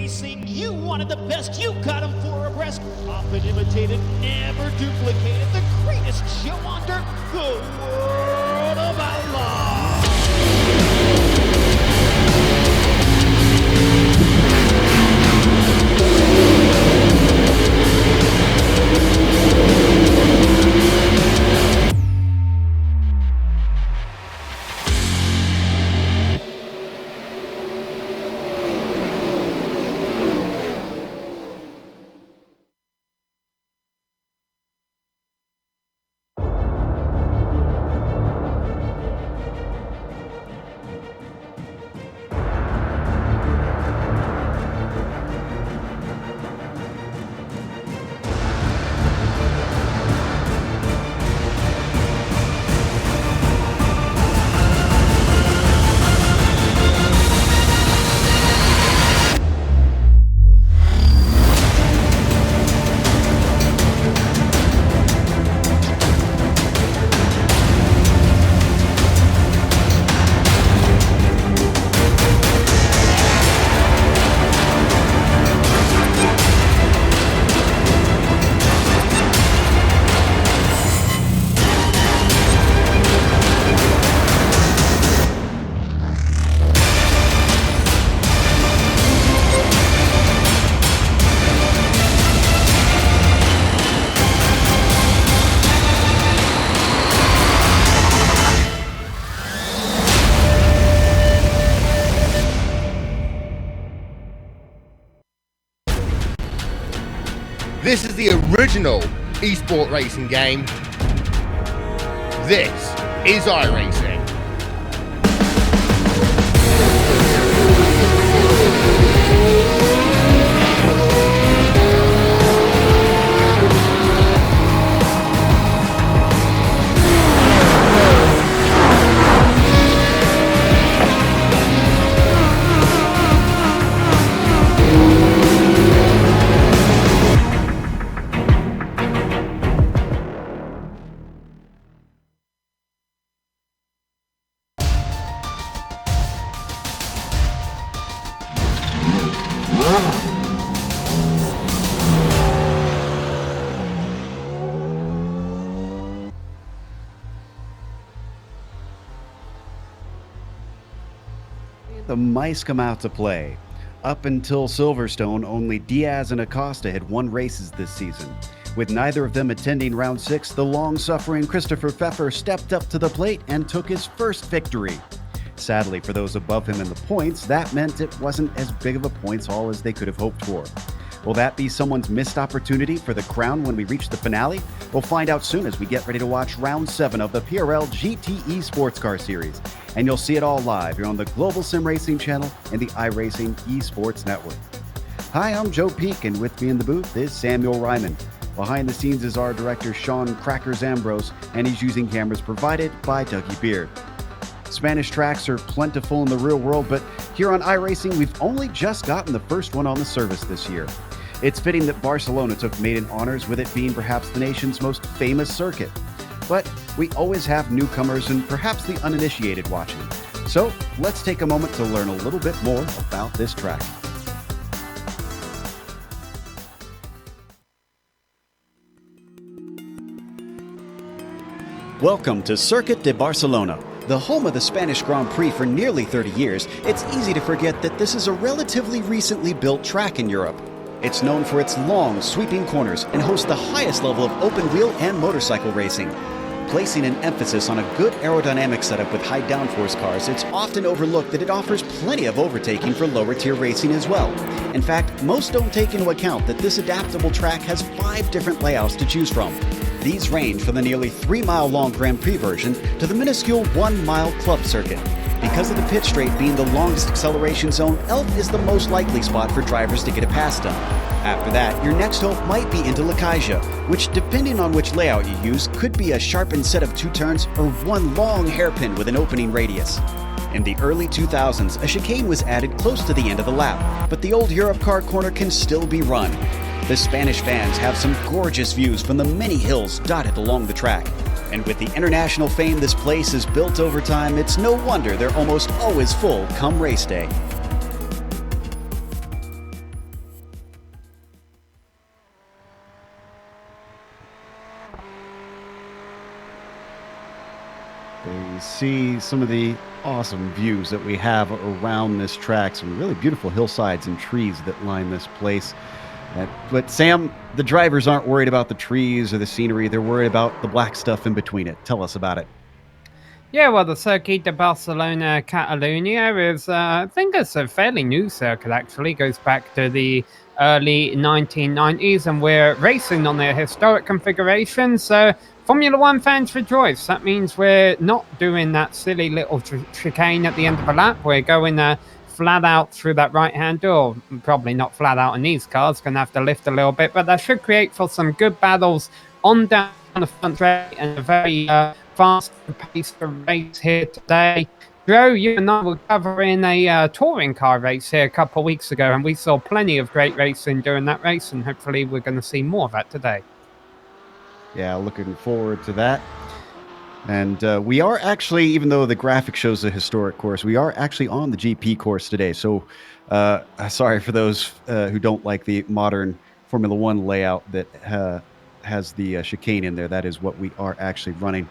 racing. You wanted the best, you got them 4 abreast. Often imitated, never duplicated. The greatest show on dirt, the World of Outlaws. This is the original eSport racing game. This is iRacing. The mice come out to play. Up until Silverstone, only Diaz and Acosta had won races this season. With neither of them attending round 6, the long-suffering Christopher Pfeffer stepped up to the plate and took his first victory. Sadly for those above him in the points, that meant it wasn't as big of a points haul as they could have hoped for. Will that be someone's missed opportunity for the crown when we reach the finale? We'll find out soon as we get ready to watch round 7 of the PRL GTE Sportscar Series. And you'll see it all live here on the Global SimRacing channel and the iRacing eSports network. Hi, I'm Joe Peak, and with me in the booth is Samuel Ryman. Behind the scenes is our director Sean Crackers Ambrose, and he's using cameras provided by Dougie Beard. Spanish tracks are plentiful in the real world, but here on iRacing, we've only just gotten the first one on the service this year. It's fitting that Barcelona took maiden honors, with it being perhaps the nation's most famous circuit. But we always have newcomers and perhaps the uninitiated watching. So let's take a moment to learn a little bit more about this track. Welcome to Circuit de Barcelona. The home of the Spanish Grand Prix for nearly 30 years, it's easy to forget that this is a relatively recently built track in Europe. It's known for its long, sweeping corners and hosts the highest level of open wheel and motorcycle racing. Placing an emphasis on a good aerodynamic setup with high downforce cars, it's often overlooked that it offers plenty of overtaking for lower tier racing as well. In fact, most don't take into account that this adaptable track has 5 different layouts to choose from. These range from the nearly 3-mile-long Grand Prix version to the minuscule 1-mile club circuit. Because of the pit straight being the longest acceleration zone, Elf is the most likely spot for drivers to get a pass done. After that, your next hope might be into La Caixa, which, depending on which layout you use, could be a sharpened set of 2 turns or one long hairpin with an opening radius. In the early 2000s, a chicane was added close to the end of the lap, but the old Europcar corner can still be run. The Spanish fans have some gorgeous views from the many hills dotted along the track. And with the international fame this place has built over time, it's no wonder they're almost always full come race day. and see some of the awesome views that we have around this track. Some really beautiful hillsides and trees that line this place. But Sam, the drivers aren't worried about the trees or the scenery. They're worried about the black stuff in between it. Tell us about it. Yeah, well, the Circuit de Barcelona-Catalunya is, I think it's a fairly new circuit, actually. It goes back to the early 1990s, and we're racing on their historic configuration, so Formula One fans rejoice. That means we're not doing that silly little chicane at the end of a lap. We're going flat out through that right-hand door. Probably not flat out in these cars, going to have to lift a little bit, but that should create for some good battles on down the front straight and a very fast pace of race here today. Joe, you and I were covering a touring car race here a couple of weeks ago, and we saw plenty of great racing during that race, and hopefully we're going to see more of that today. Yeah, looking forward to that. And we are actually, even though the graphic shows a historic course, we are actually on the GP course today. So sorry for those who don't like the modern Formula One layout that has the chicane in there. That is what we are actually running.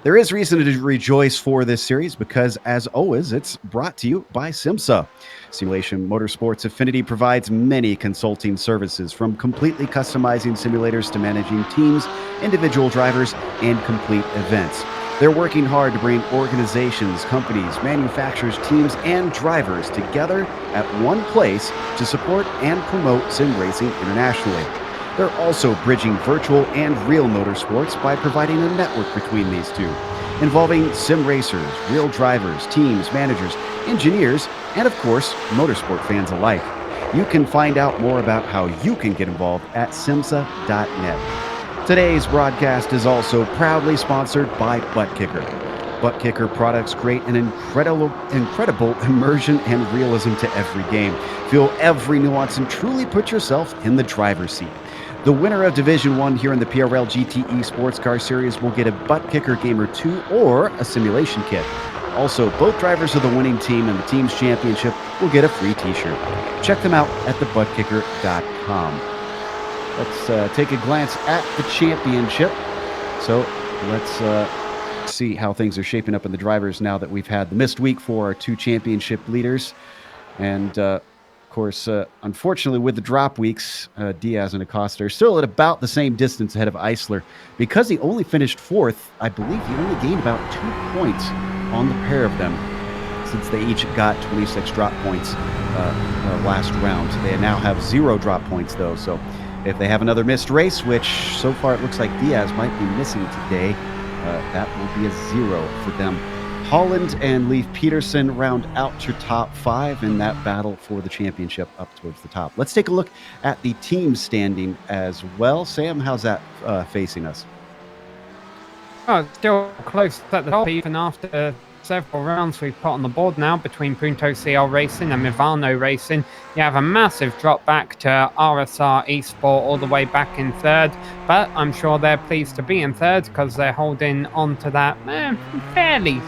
There is reason to rejoice for this series because, as always, it's brought to you by SimMSA. Simulation Motorsports Affinity provides many consulting services, from completely customizing simulators to managing teams, individual drivers, and complete events. They're working hard to bring organizations, companies, manufacturers, teams, and drivers together at one place to support and promote sim racing internationally. They're also bridging virtual and real motorsports by providing a network between these two, involving sim racers, real drivers, teams, managers, engineers, and of course, motorsport fans alike. You can find out more about how you can get involved at SIMMSA.net. Today's broadcast is also proudly sponsored by ButtKicker. ButtKicker products create an incredible immersion and realism to every game. Feel every nuance and truly put yourself in the driver's seat. The winner of Division 1 here in the PRL GTE Sports Car Series will get a ButtKicker Gamer 2 or a simulation kit. Also, both drivers of the winning team and the team's championship will get a free t-shirt. Check them out at thebuttkicker.com. Let's take a glance at the championship. So let's see how things are shaping up in the drivers now that we've had the missed week for our two championship leaders. And of course, unfortunately, with the drop weeks, Diaz and Acosta are still at about the same distance ahead of Eisler. Because he only finished fourth, I believe he only gained about 2 points on the pair of them, since they each got 26 drop points last round. They now have 0 drop points, though. So if they have another missed race, which so far it looks like Diaz might be missing today, that will be a 0 for them. Holland and Leif Peterson round out your top 5 in that battle for the championship up towards the top. Let's take a look at the team standing as well. Sam, how's that facing us? Oh, still close at the top, even after several rounds we've put on the board now between Punto CL Racing and Mivano Racing. You have a massive drop back to RSR eSport all the way back in third, but I'm sure they're pleased to be in third because they're holding on to that fairly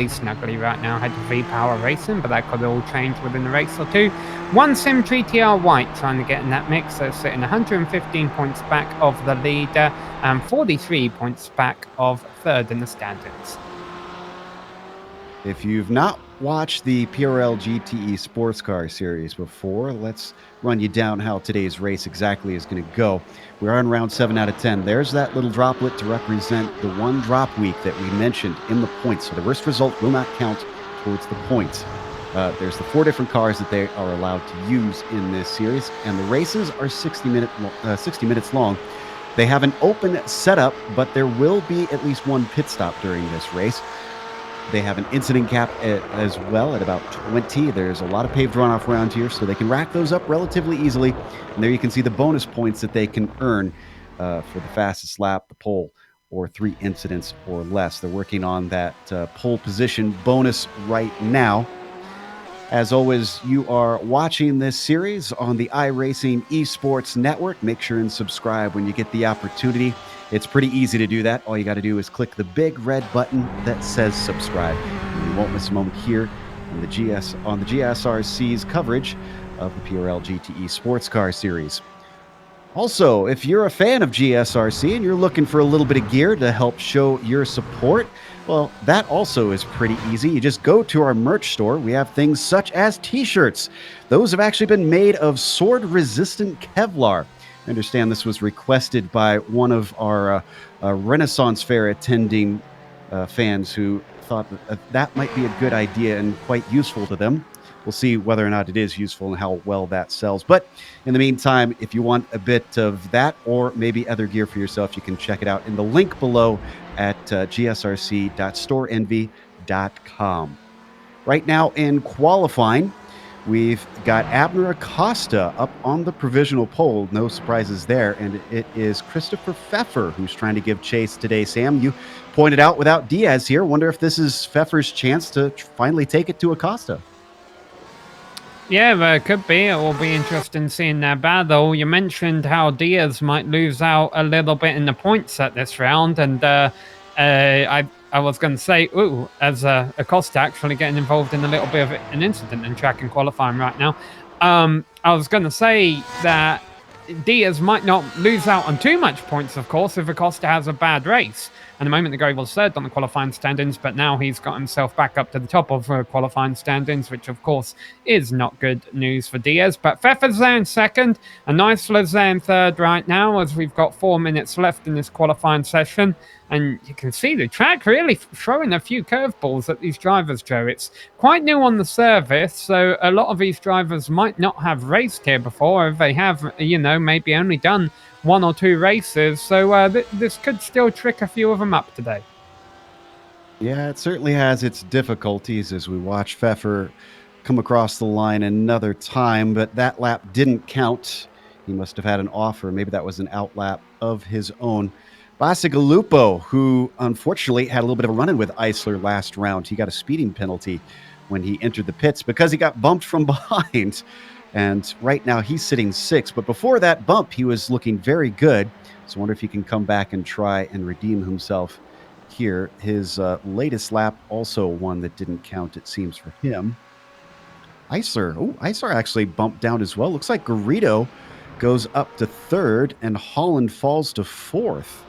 snugly right now ahead of V-Power Racing, but that could all change within a race or two. One Sim GTR White trying to get in that mix. They're sitting 115 points back of the leader and 43 points back of third in the standings. If you've not watched the PRL GTE Sports Car Series before, let's run you down how today's race exactly is going to go. We're on round 7 out of 10. There's that little droplet to represent the one drop week that we mentioned in the points. So the worst result will not count towards the points. There's the 4 different cars that they are allowed to use in this series, and the races are 60 minutes long. They have an open setup, but there will be at least one pit stop during this race. They have an incident cap as well at about 20. There's a lot of paved runoff around here, so they can rack those up relatively easily. And there you can see the bonus points that they can earn for the fastest lap, the pole, or 3 incidents or less. They're working on that pole position bonus right now. As always, you are watching this series on the iRacing eSports Network. Make sure and subscribe when you get the opportunity. It's pretty easy to do that. All you got to do is click the big red button that says subscribe. And you won't miss a moment here on the GSRC's coverage of the PRL GTE Sports Car Series. Also, if you're a fan of GSRC and you're looking for a little bit of gear to help show your support, well, that also is pretty easy. You just go to our merch store. We have things such as t-shirts. Those have actually been made of sword-resistant Kevlar. I understand this was requested by one of our Renaissance Fair attending fans who thought that might be a good idea and quite useful to them. We'll see whether or not it is useful and how well that sells. But in the meantime, if you want a bit of that or maybe other gear for yourself, you can check it out in the link below at gsrc.storeenvy.com. Right now in qualifying, we've got Abner Acosta up on the provisional pole. No surprises there. And it is Christopher Pfeffer who's trying to give chase today. Sam, you pointed out without Diaz here. Wonder if this is Pfeffer's chance to finally take it to Acosta. Yeah, it could be. It will be interesting seeing that battle. You mentioned how Diaz might lose out a little bit in the points at this round, and I was going to say, as Acosta actually getting involved in a little bit of an incident in track and qualifying right now. I was going to say that Diaz might not lose out on too much points, of course, if Acosta has a bad race. And a moment ago, he was third on the qualifying standings, but now he's got himself back up to the top of qualifying standings, which, of course, is not good news for Diaz. But Pfeffer's there in second, and Eisler's there in third right now, as we've got 4 minutes left in this qualifying session. And you can see the track really throwing a few curveballs at these drivers, Joe. It's quite new on the service, so a lot of these drivers might not have raced here before. If they have, maybe only done 1 or 2 races, so this could still trick a few of them up today. Yeah, it certainly has its difficulties as we watch Pfeffer come across the line another time, but that lap didn't count. He must have had an offer. Maybe that was an out lap of his own. Bacigalupo, who unfortunately had a little bit of a run-in with Eisler last round. He got a speeding penalty when he entered the pits because he got bumped from behind. And right now he's sitting 6th. But before that bump, he was looking very good. So I wonder if he can come back and try and redeem himself here. His latest lap, also one that didn't count, it seems, for him. Eisler actually bumped down as well. Looks like Garrido goes up to 3rd and Holland falls to 4th.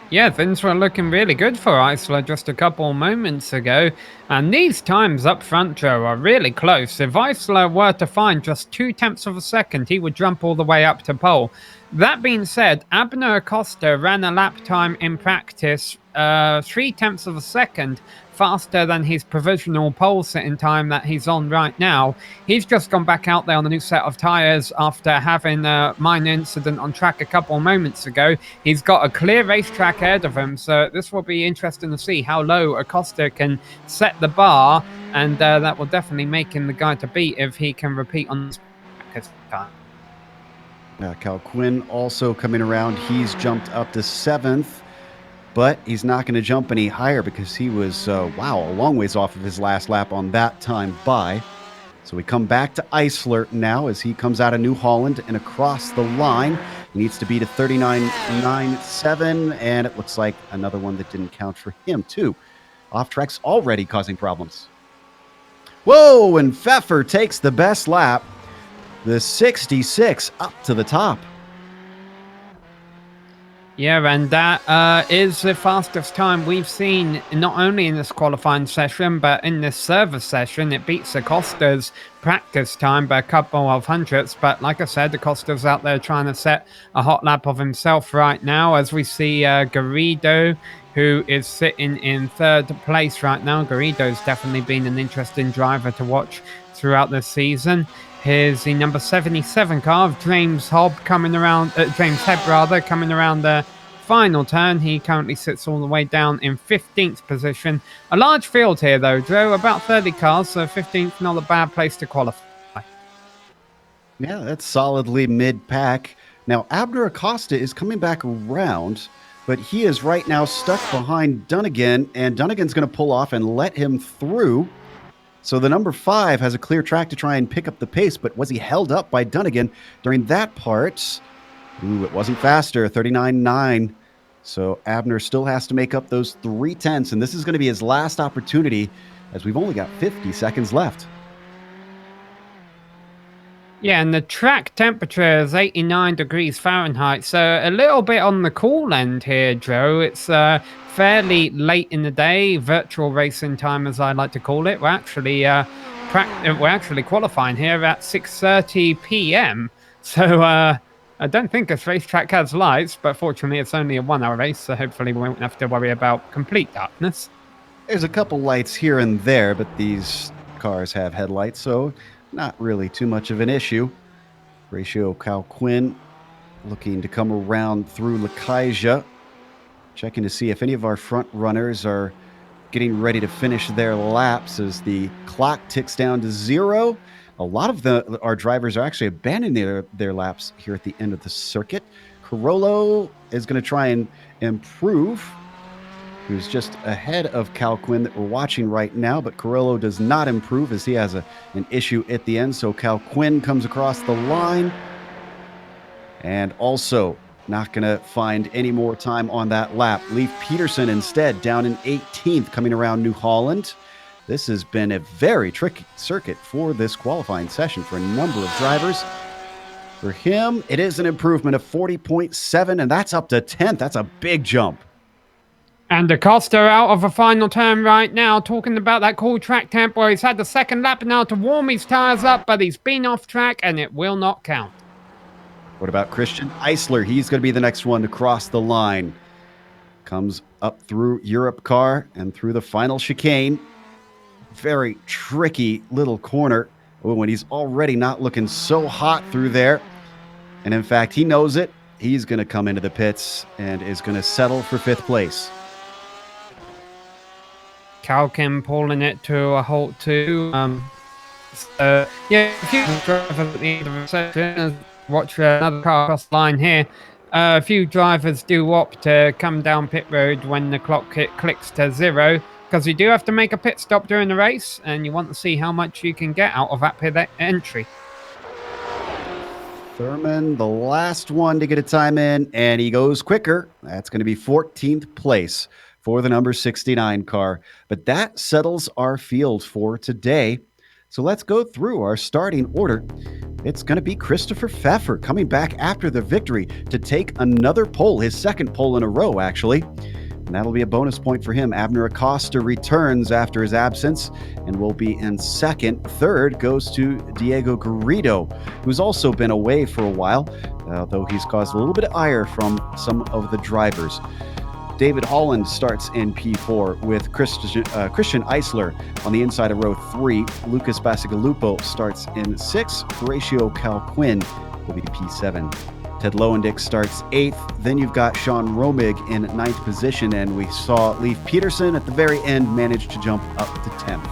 Yeah, things were looking really good for Eisler just a couple moments ago. And these times up front, Joe, are really close. If Eisler were to find just 0.2 of a second, he would jump all the way up to pole. That being said, Abner Acosta ran a lap time in practice 0.3 of a second faster than his provisional pole sitting time that he's on right now. He's just gone back out there on a new set of tyres after having a minor incident on track a couple moments ago. He's got a clear racetrack ahead of him, so this will be interesting to see how low Acosta can set the bar, and that will definitely make him the guy to beat if he can repeat on this time. Cal Quinn also coming around. He's jumped up to 7th. But he's not going to jump any higher because he was, a long ways off of his last lap on that time by. So we come back to Eisler now as he comes out of New Holland and across the line. He needs to beat a 39.97, and it looks like another one that didn't count for him, too. Off track's already causing problems. Whoa, and Pfeffer takes the best lap. The 66 up to the top. Yeah, and that is the fastest time we've seen, not only in this qualifying session, but in this service session. It beats Acosta's practice time by a couple of hundredths. But like I said, Acosta's out there trying to set a hot lap of himself right now, as we see Garrido, who is sitting in 3rd place right now. Garrido's definitely been an interesting driver to watch throughout this season. Here's the number 77 car of James Hebb coming around the final turn. He currently sits all the way down in 15th position. A large field here, though, Joe. About 30 cars, so 15th, not a bad place to qualify. Yeah, that's solidly mid-pack. Now, Abner Acosta is coming back around, but he is right now stuck behind Dunnigan, and Dunnigan's going to pull off and let him through. So the number 5 has a clear track to try and pick up the pace, but was he held up by Dunnigan during that part? It wasn't faster, 39.9. So Abner still has to make up those 0.3, and this is going to be his last opportunity as we've only got 50 seconds left. Yeah, and the track temperature is 89 degrees Fahrenheit, so a little bit on the cool end here, Joe. It's fairly late in the day, virtual racing time, as I like to call it. We're actually qualifying here at 6:30 p.m. So I don't think this racetrack has lights, but fortunately, it's only a 1-hour race, so hopefully we won't have to worry about complete darkness. There's a couple lights here and there, but these cars have headlights, so not really too much of an issue. Horatio Quinn looking to come around through Lakaija, checking to see if any of our front runners are getting ready to finish their laps as the clock ticks down to 0. A lot of our drivers are actually abandoning their laps here at the end of the circuit. Carollo is going to try and improve, who's just ahead of Cal Quinn that we're watching right now, but Carollo does not improve as he has an issue at the end. So Cal Quinn comes across the line and also not going to find any more time on that lap. Leif Peterson instead down in 18th coming around New Holland. This has been a very tricky circuit for this qualifying session for a number of drivers. For him, it is an improvement of 40.7, and that's up to 10th. That's a big jump. And Acosta out of a final turn right now, talking about that cool track temp where he's had the second lap now to warm his tyres up, but he's been off track and it will not count. What about Christian Eisler? He's going to be the next one to cross the line. Comes up through Europe car and through the final chicane. Very tricky little corner when he's already not looking so hot through there. And in fact, he knows it. He's going to come into the pits and is going to settle for 5th place. Calkin pulling it to a halt too. So, yeah, a few drivers at the end of the session. Watch another car across the line here. A few drivers do opt to come down pit road when the clock clicks to 0, because you do have to make a pit stop during the race, and you want to see how much you can get out of that pit entry. Thurman, the last one to get a time in, and he goes quicker. That's going to be 14th place for the number 69 car. But that settles our field for today. So let's go through our starting order. It's going to be Christopher Pfeffer coming back after the victory to take another pole, his second pole in a row, actually. And that'll be a bonus point for him. Abner Acosta returns after his absence and will be in second. Third goes to Diego Garrido, who's also been away for a while, though he's caused a little bit of ire from some of the drivers. David Holland starts in P4 with Christian Eisler on the inside of row 3. Lucas Bacigalupo starts in 6. Horatio Quinn will be P7. Ted Lowendick starts 8th. Then you've got Sean Romig in 9th position, and we saw Leif Peterson at the very end manage to jump up to 10th.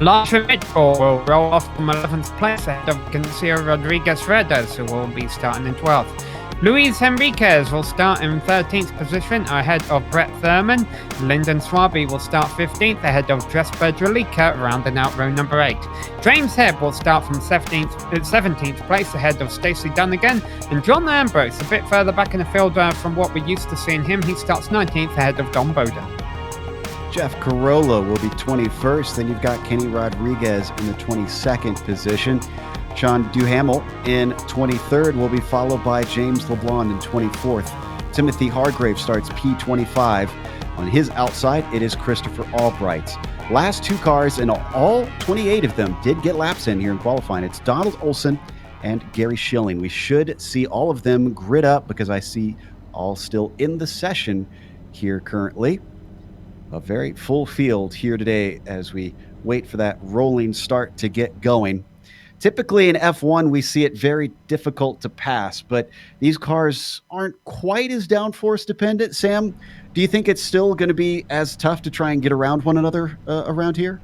Lars Mitchell will roll off from 11th place ahead of Garcia Rodriguez-Redes, who will be starting in 12th. Luis Henriquez will start in 13th position ahead of Brett Thurman. Lyndon Swaby will start 15th ahead of Jesper Dralica, rounding out row number 8. James Hebb will start from 17th place ahead of Stacey Dunnigan. And John Ambrose, a bit further back in the field from what we're used to seeing him, he starts 19th ahead of Don Bowden. Jeff Carolla will be 21st. Then you've got Kenny Rodriguez in the 22nd position. Sean Duhamel in 23rd will be followed by James LeBlanc in 24th. Timothy Hargrave starts P25. On his outside, it is Christopher Albright. Last 2 cars, and all 28 of them did get laps in here in qualifying. It's Donald Olson and Gary Schilling. We should see all of them grid up because I see all still in the session here currently. A very full field here today as we wait for that rolling start to get going. Typically in F1, we see it very difficult to pass, but these cars aren't quite as downforce dependent. Sam, do you think it's still going to be as tough to try and get around one another around here?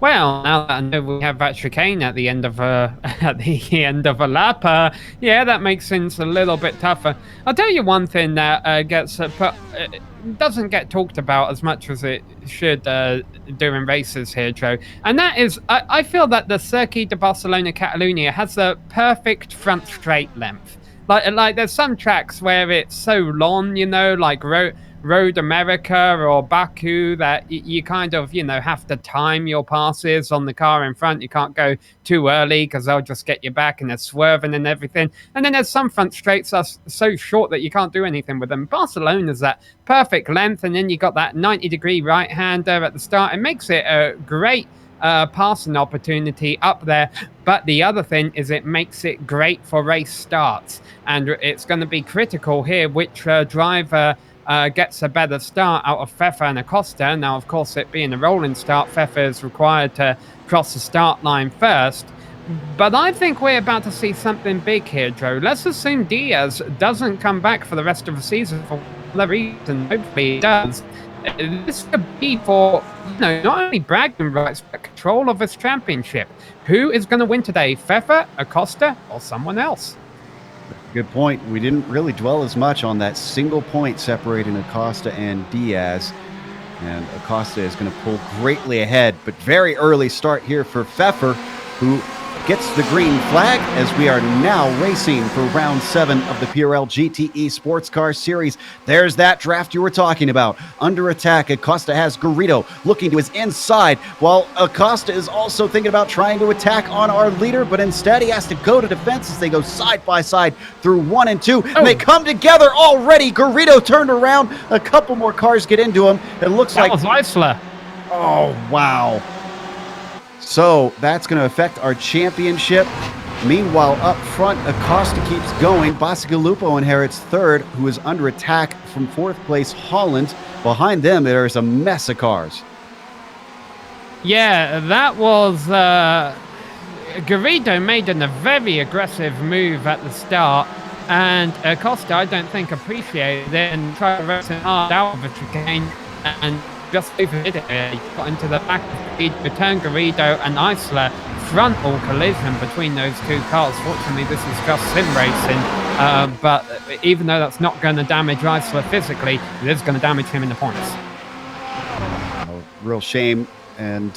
Well, now that I know we have that chicane at the end of a lap, yeah, that makes things a little bit tougher. I'll tell you one thing that doesn't get talked about as much as it should during races here, Joe, and that is I feel that the Circuit de Barcelona-Catalunya has a perfect front straight length. Like there's some tracks where it's so long, you know, like Road America or Baku that you kind of, have to time your passes on the car in front. You can't go too early because they'll just get you back and they're swerving and everything. And then there's some front straights that's so short that you can't do anything with them. Barcelona's that perfect length, and then you got that 90-degree right-hander at the start. It makes it a great passing opportunity up there. But the other thing is it makes it great for race starts, and it's going to be critical here which driver gets a better start out of Pfeffer and Acosta. Now, of course, it being a rolling start, Pfeffer is required to cross the start line first. But I think we're about to see something big here, Joe. Let's assume Diaz doesn't come back for the rest of the season for whatever reason. Hopefully he does. This could be for, not only bragging rights, but control of this championship. Who is going to win today? Pfeffer, Acosta, or someone else? Good point. We didn't really dwell as much on that single point separating Acosta and Diaz. And Acosta is going to pull greatly ahead, but very early start here for Pfeffer, who gets the green flag as we are now racing for round 7 of the PRL GTE Sports Car Series. There's that draft you were talking about. Under attack, Acosta has Garrido looking to his inside, while Acosta is also thinking about trying to attack on our leader, but instead he has to go to defense as they go side by side through 1 and 2, and they come together already. Garrido turned around, a couple more cars get into him. It looks like... That was Eisler. Oh, wow. So that's going to affect our championship. Meanwhile, up front, Acosta keeps going. Bacigalupo inherits third, who is under attack from fourth place, Holland. Behind them, there's a mess of cars. Yeah, that was... Garrido made a very aggressive move at the start, and Acosta, I don't think, appreciated it and tried to race him hard out of the chicane and just overdid it. He got into the back of the lead, returned Garrido and Eisler. Frontal collision between those two cars. Fortunately, this is just SimRacing, but even though that's not going to damage Eisler physically, it is going to damage him in the points. Real shame, and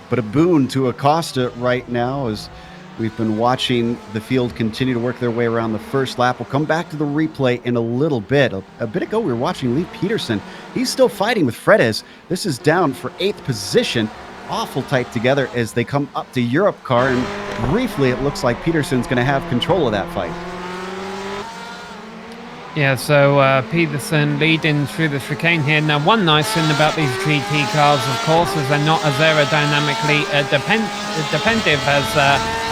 but a boon to Acosta right now as we've been watching the field continue to work their way around the first lap. We'll come back to the replay in a little bit. A bit ago, we were watching Lee Peterson. He's still fighting with Fredes. This is down for 8th position. Awful tight together as they come up to Europe car, and briefly it looks like Peterson's going to have control of that fight. Yeah, so Peterson leading through the chicane here. Now, one nice thing about these GT cars, of course, is they're not as aerodynamically dependent as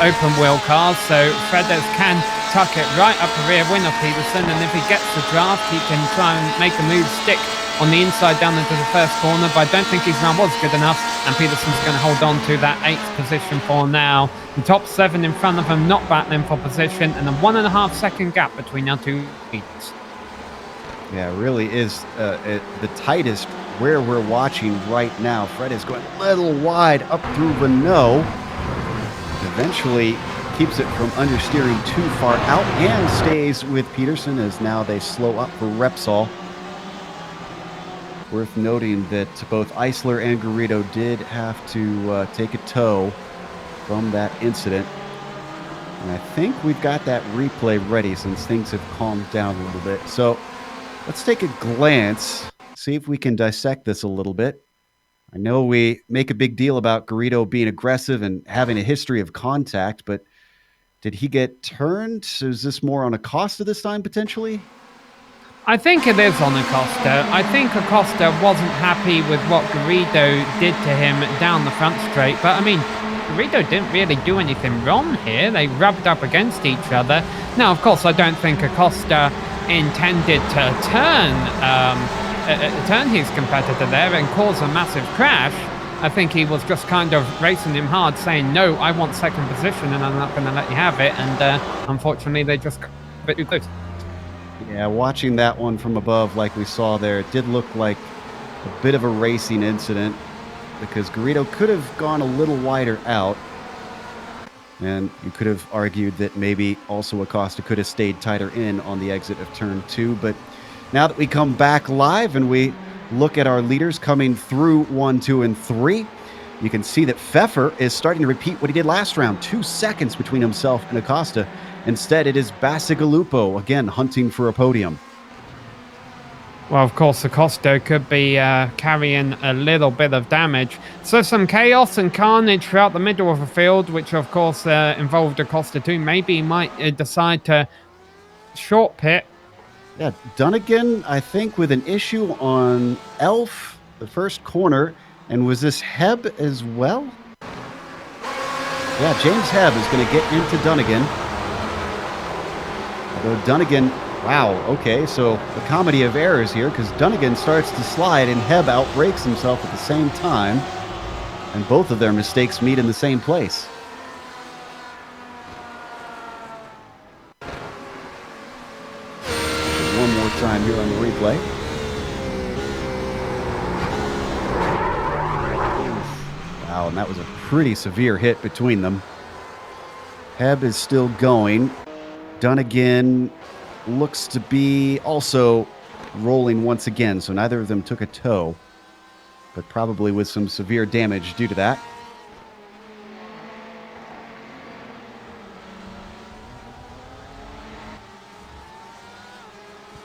open-wheel cars, so Fredes can tuck it right up the rear wing of Peterson, and if he gets the draft, he can try and make a move stick on the inside down into the first corner, but I don't think his run was good enough, and Peterson's going to hold on to that 8th position for now. The top 7 in front of him not battling for position, and a 1.5 second gap between our two leaders. Yeah, it really is the tightest where we're watching right now. Fred is going a little wide up through Renault. Eventually keeps it from understeering too far out and stays with Peterson as now they slow up for Repsol. Worth noting that both Eisler and Garrido did have to take a tow from that incident. And I think we've got that replay ready since things have calmed down a little bit. So let's take a glance, see if we can dissect this a little bit. I know we make a big deal about Garrido being aggressive and having a history of contact, but did he get turned? Is this more on Acosta this time, potentially? I think it is on Acosta. I think Acosta wasn't happy with what Garrido did to him down the front straight, but I mean, Garrido didn't really do anything wrong here. They rubbed up against each other. Now, of course, I don't think Acosta intended to turn his competitor there and cause a massive crash. I think he was just kind of racing him hard, saying, no, I want second position and I'm not going to let you have it. And unfortunately, they just got a bit too close. Yeah, watching that one from above like we saw there, it did look like a bit of a racing incident because Garrido could have gone a little wider out. And you could have argued that maybe also Acosta could have stayed tighter in on the exit of turn 2. But now that we come back live and we look at our leaders coming through 1, 2, and 3, you can see that Pfeffer is starting to repeat what he did last round. 2 seconds between himself and Acosta. Instead, it is Bacigalupo, again, hunting for a podium. Well, of course, Acosta could be carrying a little bit of damage. So some chaos and carnage throughout the middle of the field, which of course involved Acosta too. Maybe he might decide to short pit. Yeah, Dunnigan, I think, with an issue on Elf, the first corner. And was this Heb as well? Yeah, James Heb is going to get into Dunnigan. Although Dunnigan, wow, okay, so the comedy of errors here, because Dunnigan starts to slide and Heb outbrakes himself at the same time. And both of their mistakes meet in the same place. One more time here on the replay. Wow, and that was a pretty severe hit between them. Heb is still going. Dunnigan looks to be also rolling once again, so neither of them took a tow, but probably with some severe damage due to that.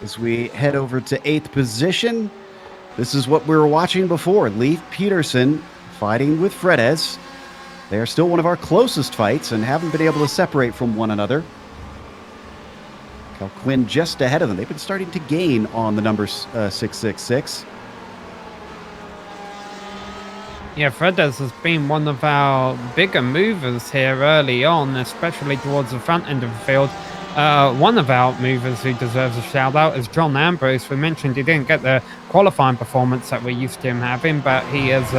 As we head over to 8th position, this is what we were watching before. Leif Peterson fighting with Fredes. They are still one of our closest fights and haven't been able to separate from one another. Cal Quinn just ahead of them. They've been starting to gain on the number 666. Yeah, Fredes has been one of our bigger movers here early on, especially towards the front end of the field. One of our movers who deserves a shout out is John Ambrose. We mentioned he didn't get the qualifying performance that we're used to him having, but he has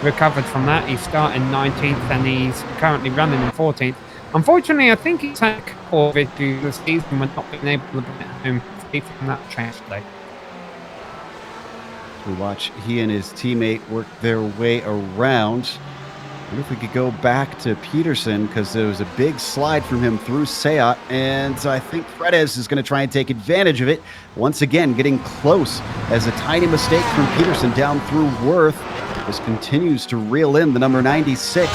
recovered from that. He's starting 19th and he's currently running in 14th. Unfortunately, I think he's had a couple of issues this season with not being able to bring it home from that change today. We watch he and his teammate work their way around. And if we could go back to Peterson, because there was a big slide from him through Seat, and I think Fredes is going to try and take advantage of it. Once again, getting close as a tiny mistake from Peterson down through Worth. This continues to reel in the number 96,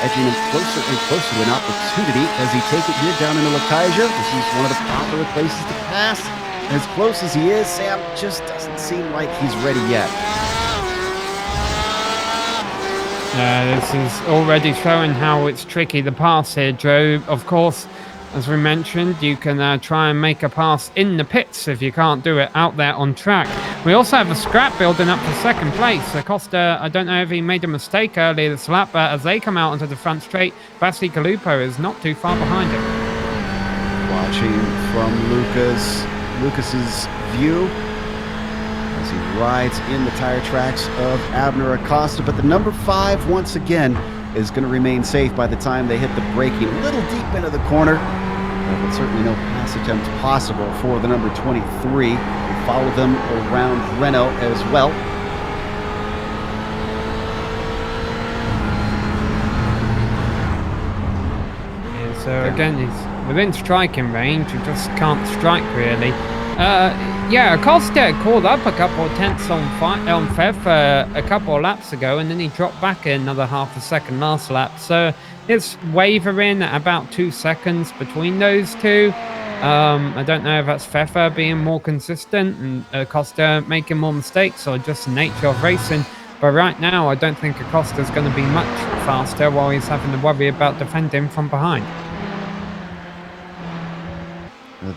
edging him closer and closer to an opportunity as he takes it here down into Lakaja. This is one of the popular places to pass. As close as he is, Sam just doesn't seem like he's ready yet. This is already showing how it's tricky to pass here, Joe. Of course, as we mentioned, you can try and make a pass in the pits if you can't do it out there on track. We also have a scrap building up for second place. Acosta, I don't know if he made a mistake earlier this lap, but as they come out onto the front straight, Basti Kalupo is not too far behind him. Watching from Lucas's view as he rides in the tire tracks of Abner Acosta, but the number 5 once again is going to remain safe by the time they hit the braking a little deep into the corner, but certainly no pass attempt possible for the number 23. We follow them around Renault as well. Yeah, so again, he's within striking range, you just can't strike really. Yeah, Acosta caught up a couple of tenths on Fev a couple of laps ago, and then he dropped back another half a second last lap. So it's wavering at about 2 seconds between those two. I don't know if that's Fefa being more consistent and Acosta making more mistakes or just the nature of racing. But right now, I don't think Acosta's going to be much faster while he's having to worry about defending from behind.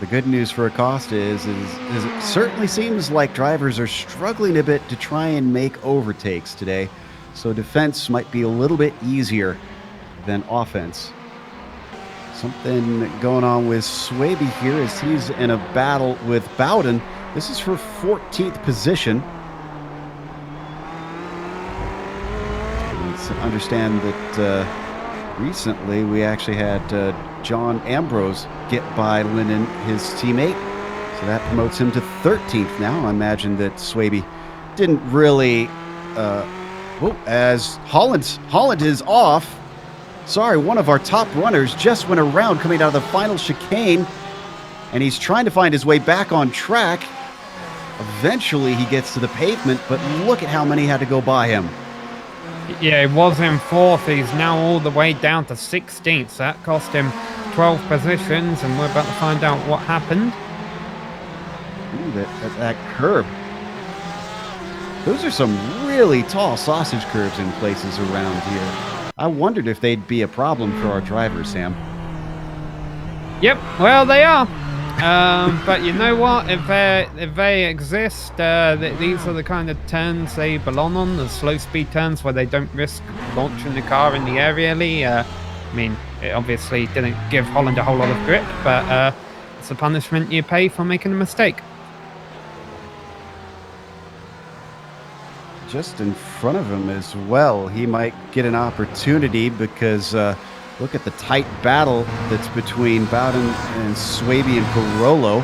The good news for Acosta is it certainly seems like drivers are struggling a bit to try and make overtakes today. So defense might be a little bit easier than offense. Something going on with Swaby here as he's in a battle with Bowden. This is for 14th position. Let's understand that recently we actually had John Ambrose get by Lennon, his teammate. So that promotes him to 13th now. I imagine that Swaby didn't really... as Holland is off. Sorry, one of our top runners just went around coming out of the final chicane, and he's trying to find his way back on track. Eventually he gets to the pavement, but look at how many had to go by him. Yeah, he was in 4th. He's now all the way down to 16th. That cost him 12 positions, and we're about to find out what happened. Ooh, that curb Those are some really tall sausage curves in places around here. I wondered if they'd be a problem for our drivers, Sam. Yep, well, they are. But you know what? If they exist, these are the kind of turns they belong on, the slow speed turns where they don't risk launching the car in the air, really. I mean, it obviously didn't give Holland a whole lot of grip, but it's a punishment you pay for making a mistake. Just in front of him as well, he might get an opportunity because look at the tight battle that's between Bowden and Swaby and Carollo.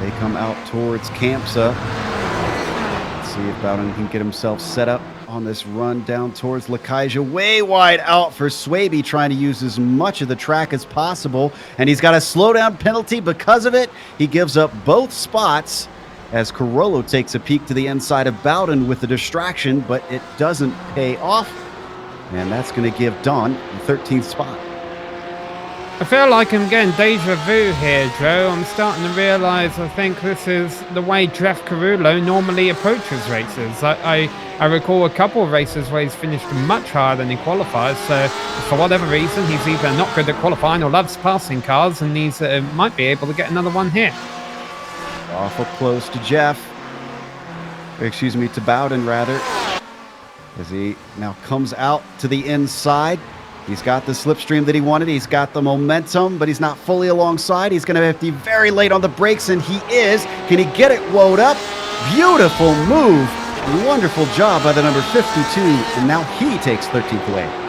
They come out towards SIMMSA. Let's see if Bowden can get himself set up on this run down towards Lakaja. Way wide out for Swaby, trying to use as much of the track as possible. And he's got a slowdown penalty because of it. He gives up both spots as Carollo takes a peek to the inside of Bowden with the distraction, but it doesn't pay off. And that's going to give Don the 13th spot. I feel like I'm getting deja vu here, Joe. I'm starting to realise I think this is the way Jeff Carullo normally approaches races. I recall a couple of races where he's finished much higher than he qualifies, so for whatever reason he's either not good at qualifying or loves passing cars, and he's might be able to get another one here. Awful close to Jeff. Excuse me, to Bowden, rather. As he now comes out to the inside. He's got the slipstream that he wanted. He's got the momentum, but he's not fully alongside. He's going to have to be very late on the brakes, and he is. Can he get it woed up? Beautiful move. Wonderful job by the number 52, and now he takes 13th away.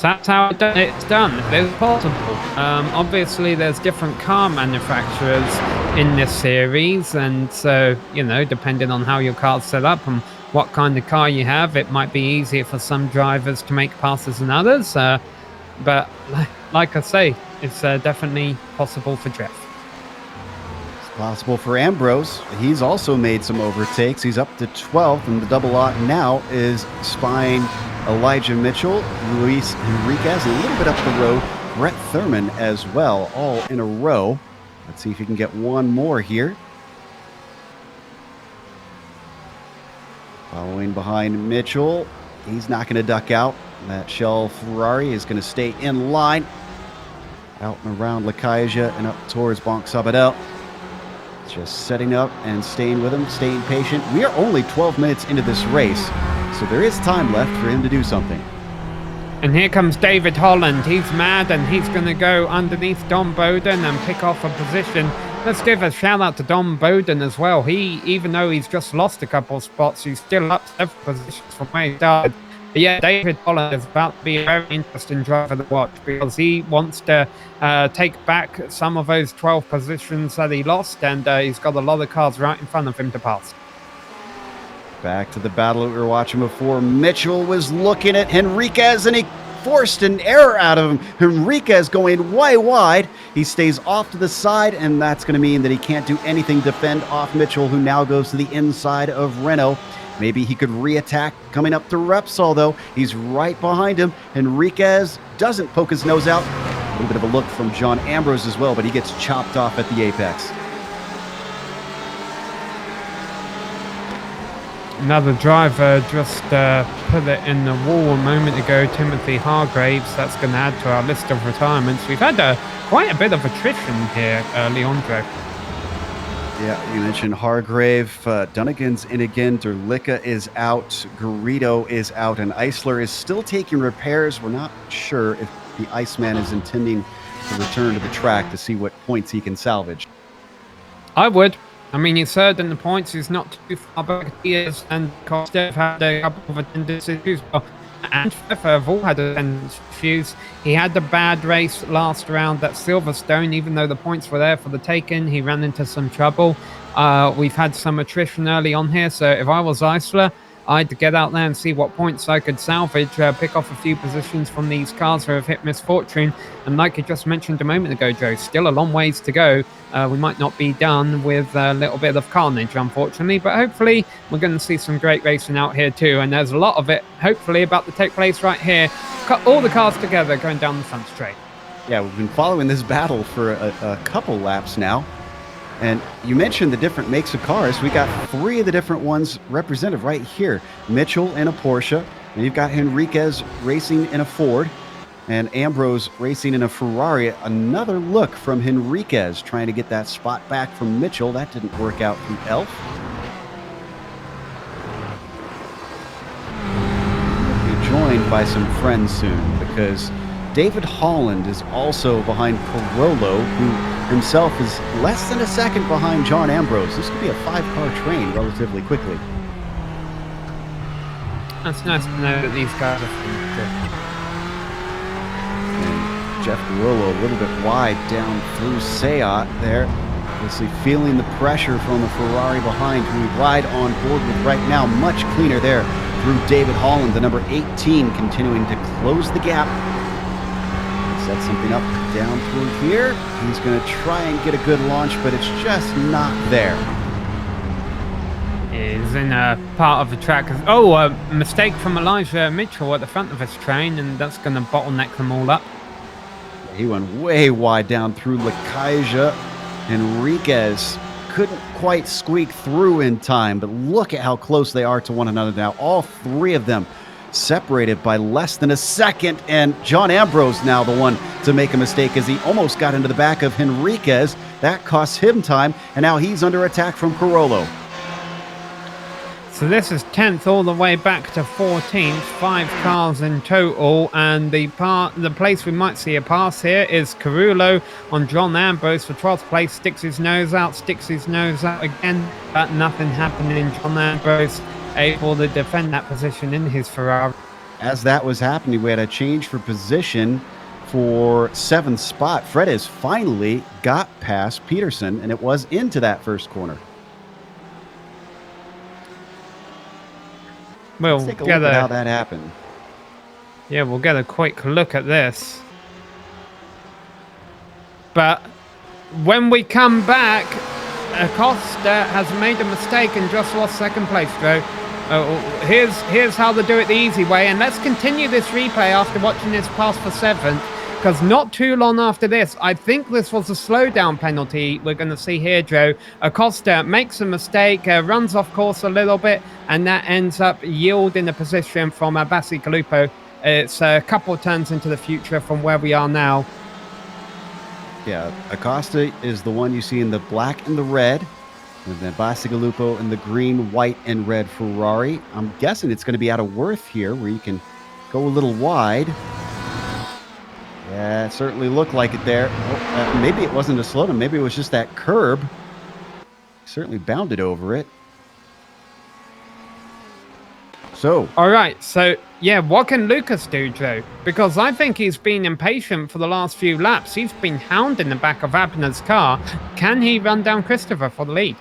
That's how it's done. It's possible. Obviously, there's different car manufacturers in this series, and so, you know, depending on how your car's set up and what kind of car you have, it might be easier for some drivers to make passes than others. But like I say, it's definitely possible for Jeff. It's possible for Ambrose. He's also made some overtakes. He's up to 12th, and the double lot now is spying Elijah Mitchell, Luis Enriquez, and a little bit up the road, Brett Thurman as well, all in a row. Let's see if he can get one more here. Following behind Mitchell, he's not going to duck out. That Shell Ferrari is going to stay in line. Out and around Lakaja and up towards Bonk Sabadell. Just setting up and staying with him, staying patient. We are only 12 minutes into this race, so there is time left for him to do something. And here comes David Holland. He's mad, and he's going to go underneath Don Bowden and pick off a position. Let's give a shout out to Don Bowden as well. He, even though he's just lost a couple of spots, he's still up several positions from where he started. But yeah, David Holland is about to be a very interesting driver to watch because he wants to take back some of those 12 positions that he lost, and he's got a lot of cars right in front of him to pass. Back to the battle that we were watching before. Mitchell was looking at Henriquez, and he forced an error out of him. Henriquez going way wide. He stays off to the side, and that's going to mean that he can't do anything to defend off Mitchell, who now goes to the inside of Renault. Maybe he could re-attack coming up to Repsol, though. He's right behind him. Henriquez doesn't poke his nose out. A little bit of a look from John Ambrose as well, but he gets chopped off at the apex. Another driver just put it in the wall a moment ago, Timothy Hargraves. That's going to add to our list of retirements. We've had quite a bit of attrition here early on, Joe. Yeah, you mentioned Hargrave. Dunnigan's in again. Derlicka is out. Garrido is out. And Eisler is still taking repairs. We're not sure if the Iceman is intending to return to the track to see what points he can salvage. I would. I mean, he's third in the points. He's not too far back. He is. And Kostev had a couple of attendance issues. Well, and Pfeffer have all had attendance issues. He had the bad race last round at Silverstone. Even though the points were there for the taking, he ran into some trouble. We've had some attrition early on here. So if I was Eisler, I'd get out there and see what points I could salvage, pick off a few positions from these cars who have hit misfortune. And like you just mentioned a moment ago, Joe, still a long ways to go. We might not be done with a little bit of carnage, unfortunately, but hopefully we're going to see some great racing out here too. And there's a lot of it, hopefully, about to take place right here. Cut all the cars together going down the front straight. Yeah, we've been following this battle for a couple laps now. And you mentioned the different makes of cars. We got 3 of the different ones represented right here. Mitchell in a Porsche, and you've got Henriquez racing in a Ford, and Ambrose racing in a Ferrari. Another look from Henriquez trying to get that spot back from Mitchell. That didn't work out through Elf. We'll be joined by some friends soon, because David Holland is also behind Carollo, who himself is less than a second behind John Ambrose. This could be a 5-car train relatively quickly. That's nice to know that these guys are from And Jeff Carollo a little bit wide down through Seat there. Obviously feeling the pressure from the Ferrari behind, who we ride on board with right now. Much cleaner there through David Holland, the number 18, continuing to close the gap. Set something up down through here. He's going to try and get a good launch, but it's just not there. Is in a part of the track. Oh, a mistake from Elijah Mitchell at the front of his train, and that's going to bottleneck them all up. He went way wide down through Lacaja. Henriquez couldn't quite squeak through in time, but look at how close they are to one another now. All 3 of them separated by less than a second, and John Ambrose now the one to make a mistake as he almost got into the back of Henriquez. That cost him time, and now he's under attack from Carollo. So this is 10th all the way back to 14th, 5 cars in total, and the place we might see a pass here is Carollo on John Ambrose for 12th place. Sticks his nose out again, but nothing happening. John Ambrose able to defend that position in his Ferrari. As that was happening, we had a change for position for 7th spot. Fredes finally got past Peterson, and it was into that first corner. We'll take a look at how that happened. Yeah, we'll get a quick look at this. But when we come back, Acosta has made a mistake and just lost 2nd place, Joe. Here's how to do it the easy way, and let's continue this replay after watching this pass for 7th, because not too long after this, I think this was a slowdown penalty we're going to see here, Joe. Acosta makes a mistake, runs off course a little bit, and that ends up yielding a position from Bacigalupo. It's a couple of turns into the future from where we are now. Yeah, Acosta is the one you see in the black and the red, and then Bacigalupo in the green, white, and red Ferrari. I'm guessing it's going to be out of Worth here, where you can go a little wide. Yeah, it certainly looked like it there. Maybe it wasn't a slowdown. Maybe it was just that curb. Certainly bounded over it. So. All right. So, yeah, what can Lucas do, Joe? Because I think he's been impatient for the last few laps. He's been hounding the back of Abner's car. Can he run down Christopher for the lead?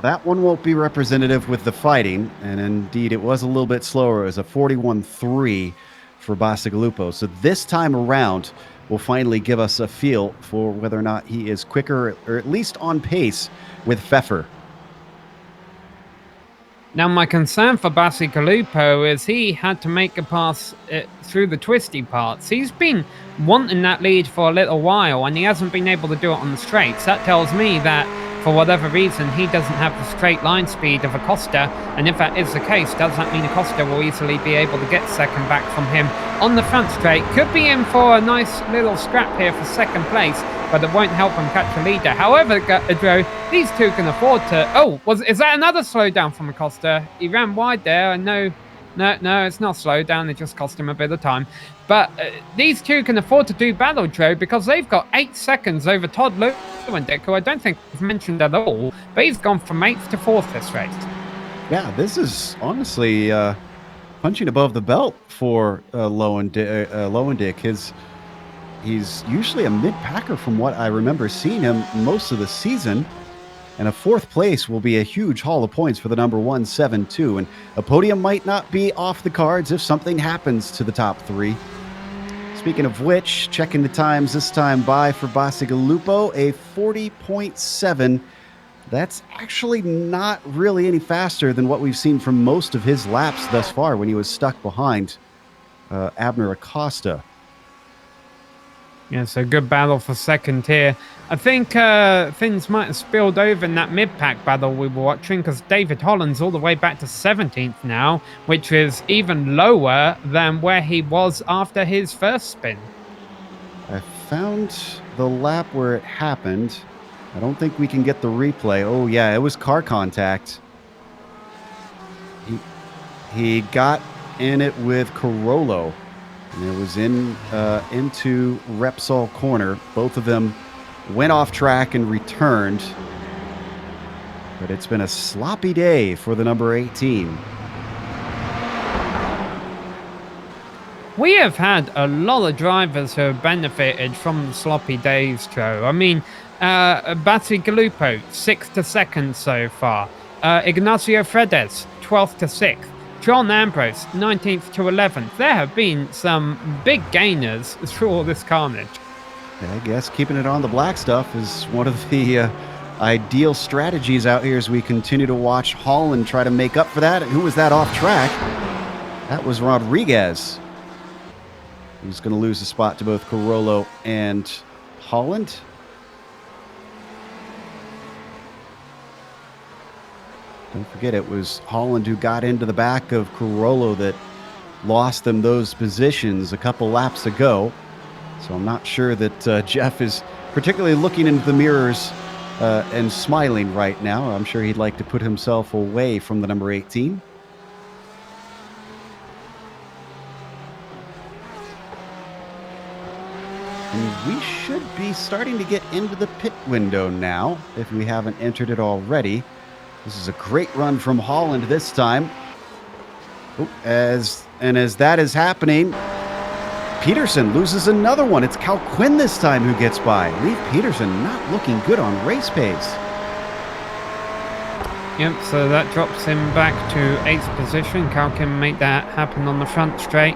That one won't be representative with the fighting. And indeed, it was a little bit slower. It was a 41.3 for Bacigalupo. So this time around will finally give us a feel for whether or not he is quicker or at least on pace with Pfeffer. Now, my concern for Bacigalupo is he had to make a pass through the twisty parts. He's been wanting that lead for a little while, and he hasn't been able to do it on the straights. That tells me that, for whatever reason, he doesn't have the straight line speed of Acosta, and if that is the case, does that mean Acosta will easily be able to get 2nd back from him on the front straight? Could be in for a nice little scrap here for 2nd place, but it won't help him catch a leader. However, Joe, these two can afford to... Oh, is that another slowdown from Acosta? He ran wide there, and no, it's not slowdown. It just cost him a bit of time. But these two can afford to do battle, Joe, because they've got 8 seconds over Todd Lowendick, who I don't think we've mentioned at all, but he's gone from 8th to 4th this race. Yeah, this is honestly punching above the belt for Lowendick. He's usually a mid-packer from what I remember seeing him most of the season. And a 4th place will be a huge haul of points for the number 172. And a podium might not be off the cards if something happens to the top 3. Speaking of which, checking the times this time by for Bacigalupo, a 40.7. That's actually not really any faster than what we've seen from most of his laps thus far when he was stuck behind Abner Acosta. Yeah, so good battle for second here. I think things might have spilled over in that mid-pack battle we were watching because David Holland's all the way back to 17th now, which is even lower than where he was after his first spin. I found the lap where it happened. I don't think we can get the replay. Oh, yeah, it was car contact. He got in it with Carollo, and it was into Repsol corner. Both of them went off track and returned. But it's been a sloppy day for the number 18. We have had a lot of drivers who have benefited from the sloppy days, Joe. I mean, Batti Gallupo, 6th to 2nd so far. Ignacio Fredes, 12th to 6th. John Ambrose, 19th to 11th. There have been some big gainers through all this carnage. I guess keeping it on the black stuff is one of the ideal strategies out here as we continue to watch Holland try to make up for that. And who was that off track? That was Rodriguez. He's going to lose the spot to both Carollo and Holland. Don't forget, it was Holland who got into the back of Carollo that lost them those positions a couple laps ago. So I'm not sure that Jeff is particularly looking into the mirrors and smiling right now. I'm sure he'd like to put himself away from the number 18. And we should be starting to get into the pit window now, if we haven't entered it already. This is a great run from Holland this time. Oh, as that is happening, Peterson loses another one. It's Cal Quinn this time who gets by. Leif Peterson not looking good on race pace. Yep, so that drops him back to 8th position. Cal can make that happen on the front straight.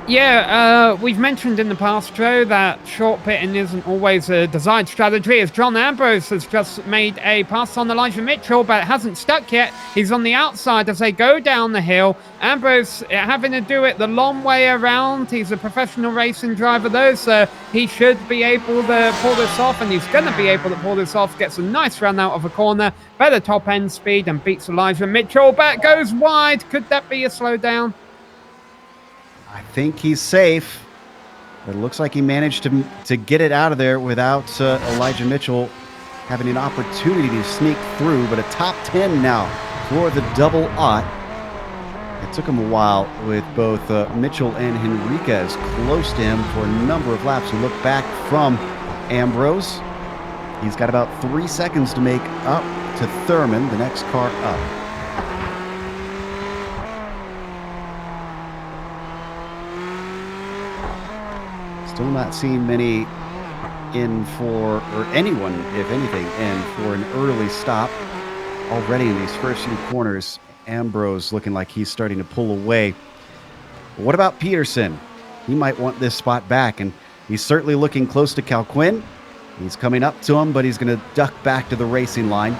Yeah, we've mentioned in the past, Joe, that short pitting isn't always a desired strategy, as John Ambrose has just made a pass on Elijah Mitchell, but it hasn't stuck yet. He's on the outside as they go down the hill. Ambrose having to do it the long way around. He's a professional racing driver, though, so he should be able to pull this off, and he's going to be able to pull this off. Gets a nice run out of a corner, better top-end speed, and beats Elijah Mitchell, but goes wide. Could that be a slowdown? I think he's safe. It looks like he managed to get it out of there without Elijah Mitchell having an opportunity to sneak through, but a top 10 now for the double aught. It took him a while with both Mitchell and Henriquez close to him for a number of laps. We look back from Ambrose. He's got about 3 seconds to make up to Thurman, the next car up. Still not seeing many in for, or anyone, if anything, in for an early stop. Already in these first few corners, Ambrose looking like he's starting to pull away. But what about Peterson? He might want this spot back, and he's certainly looking close to Cal Quinn. He's coming up to him, but he's going to duck back to the racing line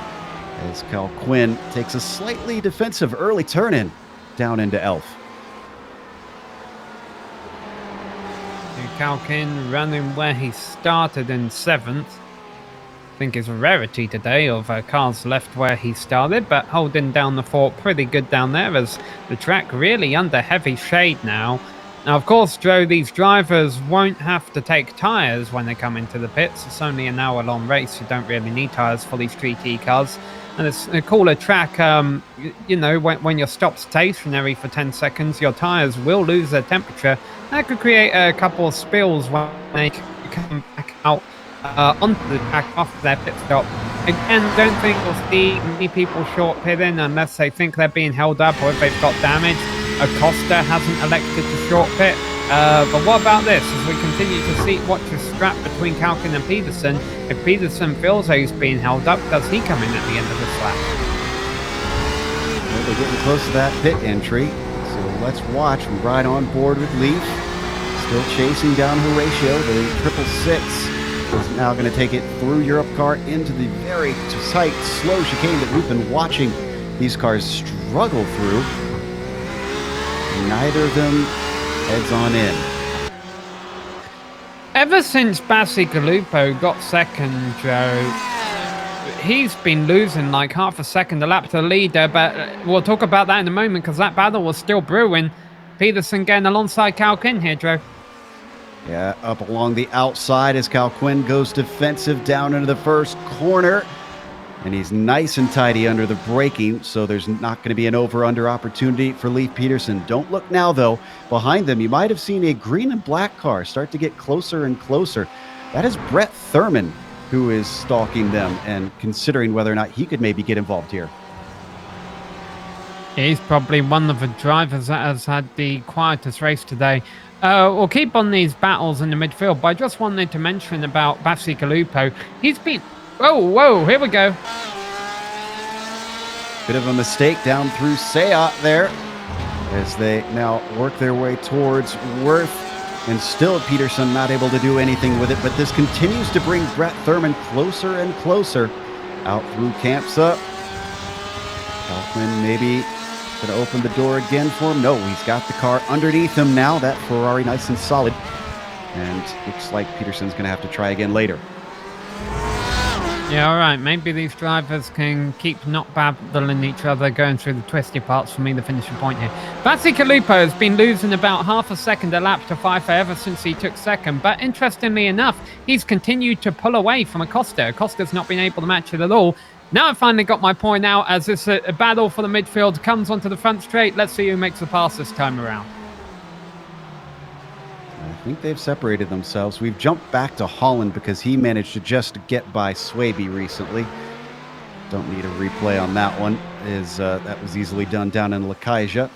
as Cal Quinn takes a slightly defensive early turn-in down into Elf. Calkin running where he started in 7th. I think it's a rarity today of cars left where he started, but holding down the fort pretty good down there as the track really under heavy shade now. Now, of course, Joe, these drivers won't have to take tyres when they come into the pits. It's only an hour-long race. You don't really need tyres for these GTE cars. And it's a cooler track, you know, when you're stopped stationary for 10 seconds, your tyres will lose their temperature. That could create a couple of spills when they come back out onto the track after their pit stop. Again, don't think we'll see many people short pitting unless they think they're being held up or if they've got damage. Acosta hasn't elected to short pit. But what about this? As we continue to watch the scrap between Calkin and Peterson, if Peterson feels that he's being held up, does he come in at the end of this lap? Well, they're getting close to that pit entry, so let's watch. We ride on board with Leaf, still chasing down Horatio. The 666 is now going to take it through Europe car into the very tight, slow chicane that we've been watching these cars struggle through. Neither of them heads on in. Ever since Bacigalupo got second, Joe, he's been losing like half a second a lap to the leader, but we'll talk about that in a moment because that battle was still brewing. Peterson getting alongside Cal Quinn here, Joe. Yeah, up along the outside as Cal Quinn goes defensive down into the first corner. And he's nice and tidy under the braking, so there's not going to be an over-under opportunity for Leif Peterson. Don't look now, though. Behind them, you might have seen a green and black car start to get closer and closer. That is Brett Thurman, who is stalking them and considering whether or not he could maybe get involved here. He's probably one of the drivers that has had the quietest race today. We'll keep on these battles in the midfield, but I just wanted to mention about Bacigalupo. He's been... Whoa, here we go. Bit of a mistake down through Seat there as they now work their way towards Worth. And still Peterson not able to do anything with it, but this continues to bring Brett Thurman closer and closer out through Campsa. Kaufman maybe going to open the door again for him. No, he's got the car underneath him now. That Ferrari nice and solid. And looks like Peterson's going to have to try again later. Yeah, all right. Maybe these drivers can keep not battling each other, going through the twisty parts for me, the finishing point here. Bacigalupo has been losing about half a second a lap to Pfeiffer ever since he took second. But interestingly enough, he's continued to pull away from Acosta. Acosta's not been able to match it at all. Now I finally got my point out as this a battle for the midfield comes onto the front straight. Let's see who makes the pass this time around. I think they've separated themselves. We've jumped back to Holland because he managed to just get by Swaby recently. Don't need a replay on that one. That was easily done down in Lakaja.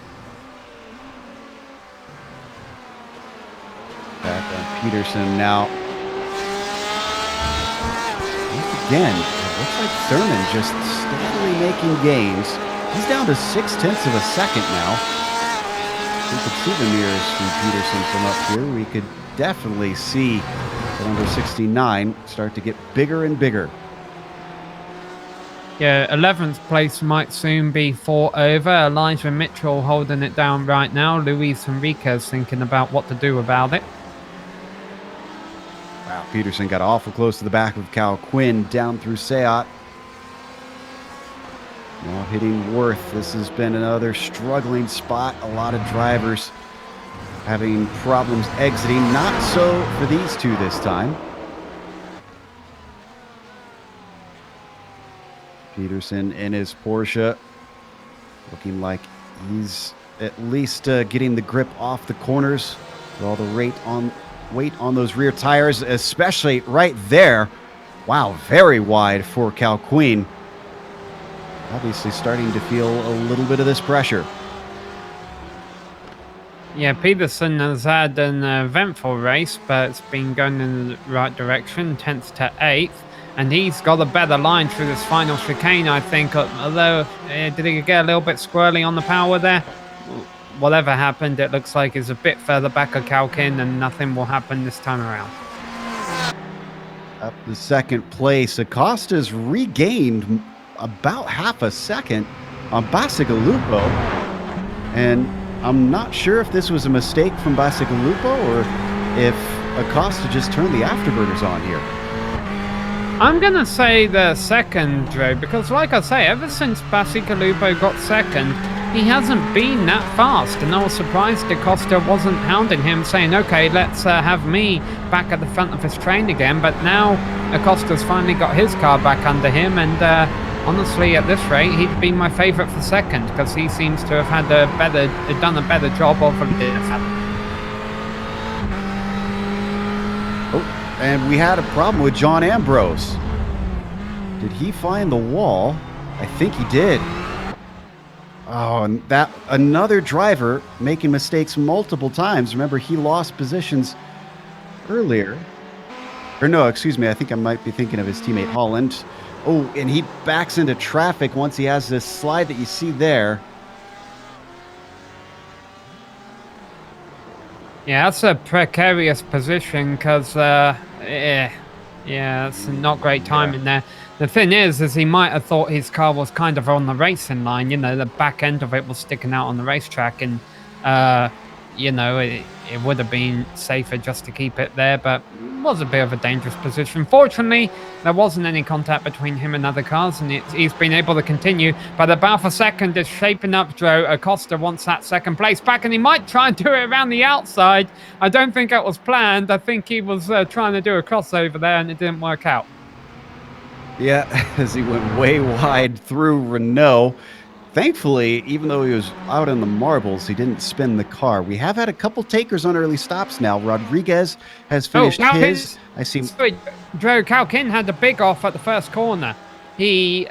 Back on Peterson now. Once again, it looks like Thurman just steadily making gains. He's down to 0.6 of a second now. We could see the mirrors from Peterson from up here. We could definitely see the number 69 start to get bigger and bigger. Yeah, 11th place might soon be 4 over. Elijah Mitchell holding it down right now. Luis Enriquez thinking about what to do about it. Wow, Peterson got awful close to the back of Cal Quinn down through Seat. Now hitting Worth. This has been another struggling spot. A lot of drivers having problems exiting. Not so for these two this time. Peterson in his Porsche looking like he's at least getting the grip off the corners with all the weight on those rear tires, especially right there. Wow, very wide for Cal Quinn. Obviously starting to feel a little bit of this pressure. Yeah, Peterson has had an eventful race, but it's been going in the right direction, 10th to 8th. And he's got a better line through this final chicane, I think. Although, did he get a little bit squirrely on the power there? Whatever happened, it looks like he's a bit further back of Kalkin, and nothing will happen this time around. Up to second place, Acosta's regained about half a second on Bacigalupo, and I'm not sure if this was a mistake from Bacigalupo or if Acosta just turned the afterburners on here. I'm gonna say the second, Joe, because like I say, ever since Bacigalupo got second, he hasn't been that fast, and I was surprised Acosta wasn't hounding him, saying, okay, let's have me back at the front of his train again. But now Acosta's finally got his car back under him, and honestly, at this rate, he'd be my favourite for second, because he seems to have had done a better job of it. And we had a problem with John Ambrose. Did he find the wall? I think he did. Oh, and that another driver making mistakes multiple times. Remember, he lost positions earlier. Or no, excuse me, I think I might be thinking of his teammate Holland. Oh, and he backs into traffic once he has this slide that you see there. Yeah, that's a precarious position because, yeah, it's not great timing there. The thing is he might have thought his car was kind of on the racing line. You know, the back end of it was sticking out on the racetrack, and you know, it would have been safer just to keep it there, but it was a bit of a dangerous position. Fortunately, there wasn't any contact between him and other cars, and he's been able to continue. But the battle for second is shaping up, Joe. Acosta wants that second place back, and he might try and do it around the outside. I don't think that was planned. I think he was trying to do a crossover there, and it didn't work out. Yeah, as he went way wide through Renault. Thankfully, even though he was out in the marbles, he didn't spin the car. We have had a couple takers on early stops now. Rodriguez has finished his. I see. Sorry, Joe, Calkin had a big off at the first corner. He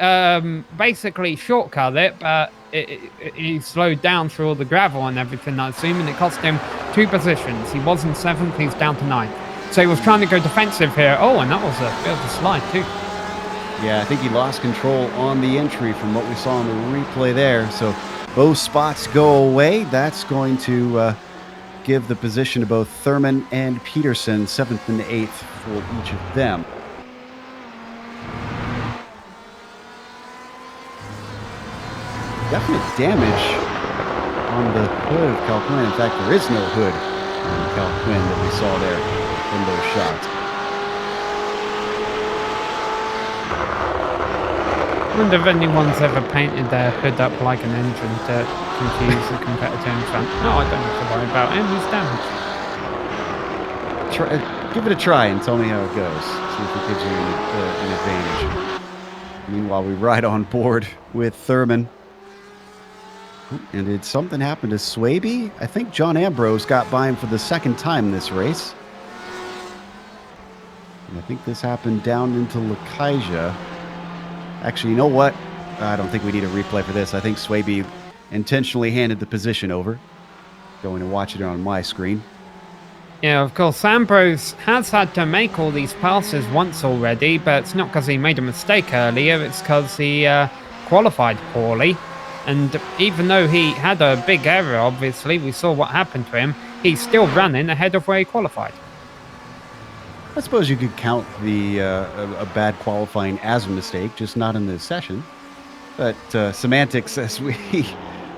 basically shortcut it, but he slowed down through all the gravel and everything, I assume, and it cost him 2 positions. He was in 7th, he's down to 9th. So he was trying to go defensive here. Oh, and that was a bit of a slide too. Yeah, I think he lost control on the entry from what we saw on the replay there. So both spots go away. That's going to give the position to both Thurman and Peterson, 7th and 8th for each of them. Definite damage on the hood of Calquin. In fact, there is no hood on Calquin that we saw there in those shots. I wonder if anyone's ever painted their hood up like an engine to confuse the competitor in front. No, I don't have to worry about him. He's damaged. Give it a try and tell me how it goes. See if it gives you an advantage. Meanwhile, we ride on board with Thurman. And did something happen to Swaby? I think John Ambrose got by him for the 2nd time this race. And I think this happened down into Lakaija. Actually, you know what? I don't think we need a replay for this. I think Swaby intentionally handed the position over. Going to watch it on my screen. Yeah, of course, Ambrose has had to make all these passes once already, but it's not because he made a mistake earlier, it's because he qualified poorly. And even though he had a big error, obviously, we saw what happened to him, he's still running ahead of where he qualified. I suppose you could count the a bad qualifying as a mistake, just not in this session. But semantics as we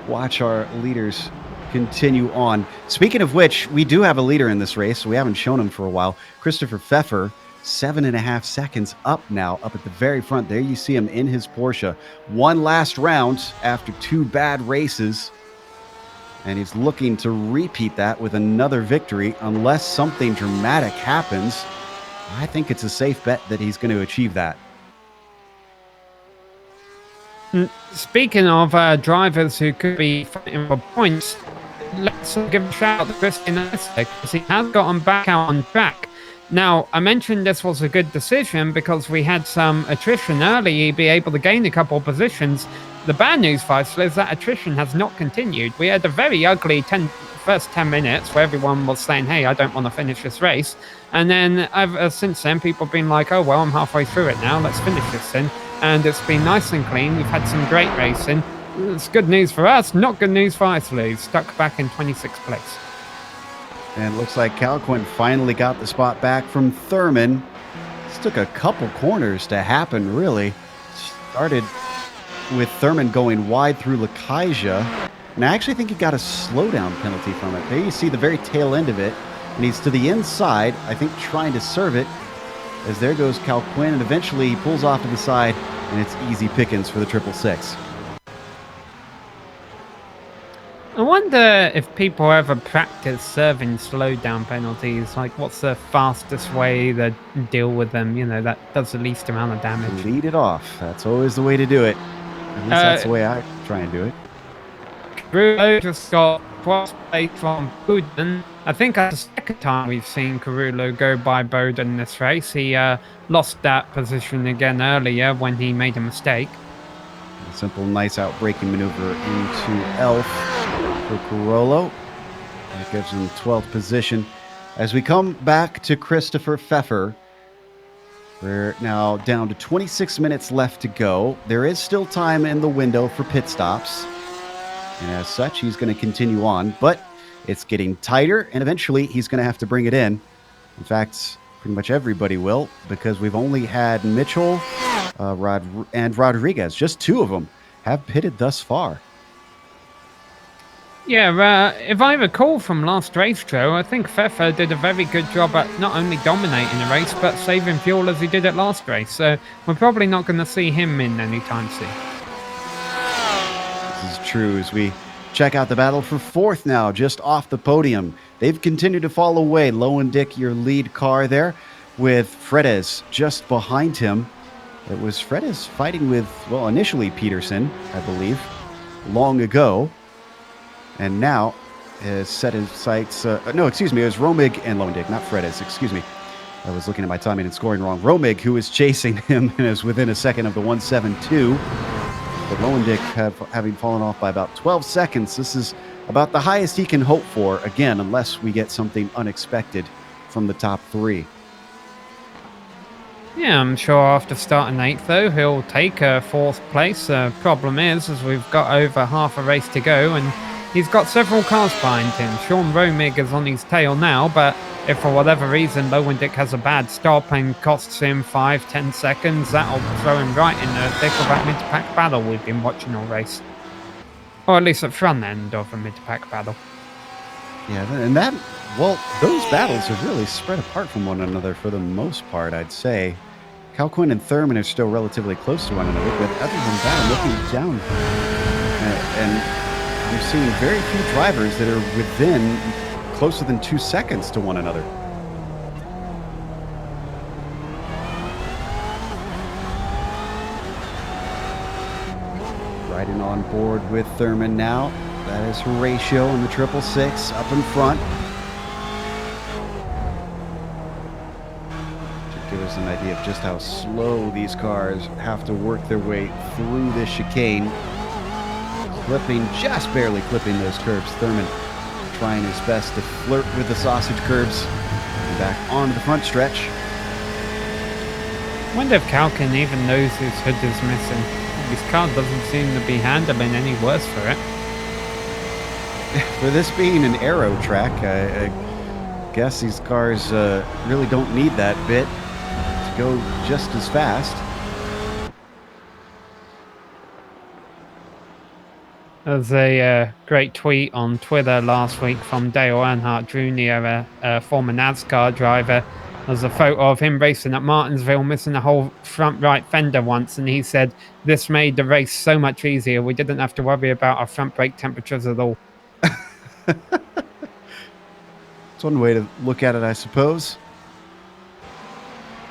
watch our leaders continue on. Speaking of which, we do have a leader in this race. So we haven't shown him for a while. Christopher Pfeffer, 7.5 seconds up now, up at the very front. There you see him in his Porsche. One last round after 2 bad races. And he's looking to repeat that with another victory unless something dramatic happens. I think it's a safe bet that he's going to achieve that. Speaking of drivers who could be fighting for points, let's give a shout out to Christian Elster because he has gotten back out on track. Now, I mentioned this was a good decision because we had some attrition early. He'd be able to gain a couple of positions. The bad news, Faisal, is that attrition has not continued. We had a very ugly first 10 minutes where everyone was saying, hey, I don't want to finish this race. And then since then, people have been like, oh, well, I'm halfway through it now. Let's finish this then. And it's been nice and clean. We've had some great racing. It's good news for us, not good news for Faisal, who's stuck back in 26th place. And it looks like Calquin finally got the spot back from Thurman. This took a couple corners to happen, really. Started with Thurman going wide through Lakaija. And I actually think he got a slowdown penalty from it. There you see the very tail end of it. And he's to the inside, I think, trying to serve it. As there goes Calquin, and eventually he pulls off to the side, and it's easy pickings for the 666. I wonder if people ever practice serving slowdown penalties. Like, what's the fastest way to deal with them? You know, that does the least amount of damage. Lead it off. That's always the way to do it. At least that's the way I try and do it. Carullo just got cross plate from Bowden. I think that's the 2nd time we've seen Carullo go by Bowden in this race. He lost that position again earlier when he made a mistake. A simple, nice out-braking maneuver into Elf for Carullo. That gives him 12th position. As we come back to Christopher Pfeffer, we're now down to 26 minutes left to go. There is still time in the window for pit stops. And as such, he's going to continue on. But it's getting tighter, and eventually he's going to have to bring it in. In fact, pretty much everybody will, because we've only had Mitchell and Rodriguez. Just 2 of them have pitted thus far. Yeah, if I recall from last race, Joe, I think Pfeffer did a very good job at not only dominating the race, but saving fuel as he did at last race. So we're probably not going to see him in anytime soon. This is true as we check out the battle for fourth now, just off the podium. They've continued to fall away. Low and Dick, your lead car there, with Fredes just behind him. It was Fredes fighting with, well, initially Peterson, I believe, long ago. And now has set his sights. No, excuse me. It was Romig and Lowendick, not Fredes. Excuse me. I was looking at my timing and scoring wrong. Romig, who was chasing him, and is within a second of the 172. But Lowendick, having fallen off by about 12 seconds, this is about the highest he can hope for, again, unless we get something unexpected from the top three. Yeah, I'm sure after starting 8th, though, he'll take a 4th place. Problem is we've got over half a race to go, and he's got several cars behind him. Sean Romig is on his tail now, but if for whatever reason Lowendick has a bad stop and costs him 5-10 seconds, that'll throw him right in the thick of that mid-pack battle we've been watching all race. Or at least the front end of a mid-pack battle. Yeah, and that, well, those battles have really spread apart from one another for the most part, I'd say. Calquin and Thurman are still relatively close to one another, but other than that, I'm looking down, and I'm seeing very few drivers that are within closer than 2 seconds to one another. Riding on board with Thurman now. That is Horatio in the 666 up in front. To give us an idea of just how slow these cars have to work their way through this chicane. Clipping, just barely clipping those curbs. Thurman trying his best to flirt with the sausage curbs. And back onto the front stretch. I wonder if Calkin even knows his hood is missing. His car doesn't seem to be handling any worse for it. For this being an aero track, I guess these cars really don't need that bit to go just as fast. There's a great tweet on Twitter last week from Dale Earnhardt Jr., a former NASCAR driver. There's a photo of him racing at Martinsville, missing a whole front right fender once, and he said, "This made the race so much easier. We didn't have to worry about our front brake temperatures at all." It's one way to look at it, I suppose.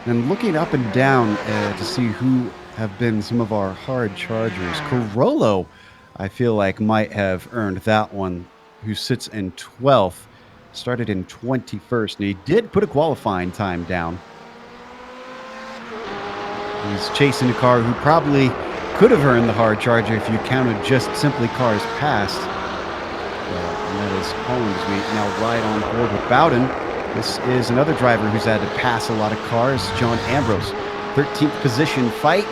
And looking up and down to see who have been some of our hard chargers. Carollo, I feel like, might have earned that one, who sits in 12th. Started in 21st, and he did put a qualifying time down. He's chasing a car who probably could have earned the hard charger if you counted just simply cars passed. And that is Holland as we now ride on board with Bowden. This is another driver who's had to pass a lot of cars, John Ambrose. 13th position fight.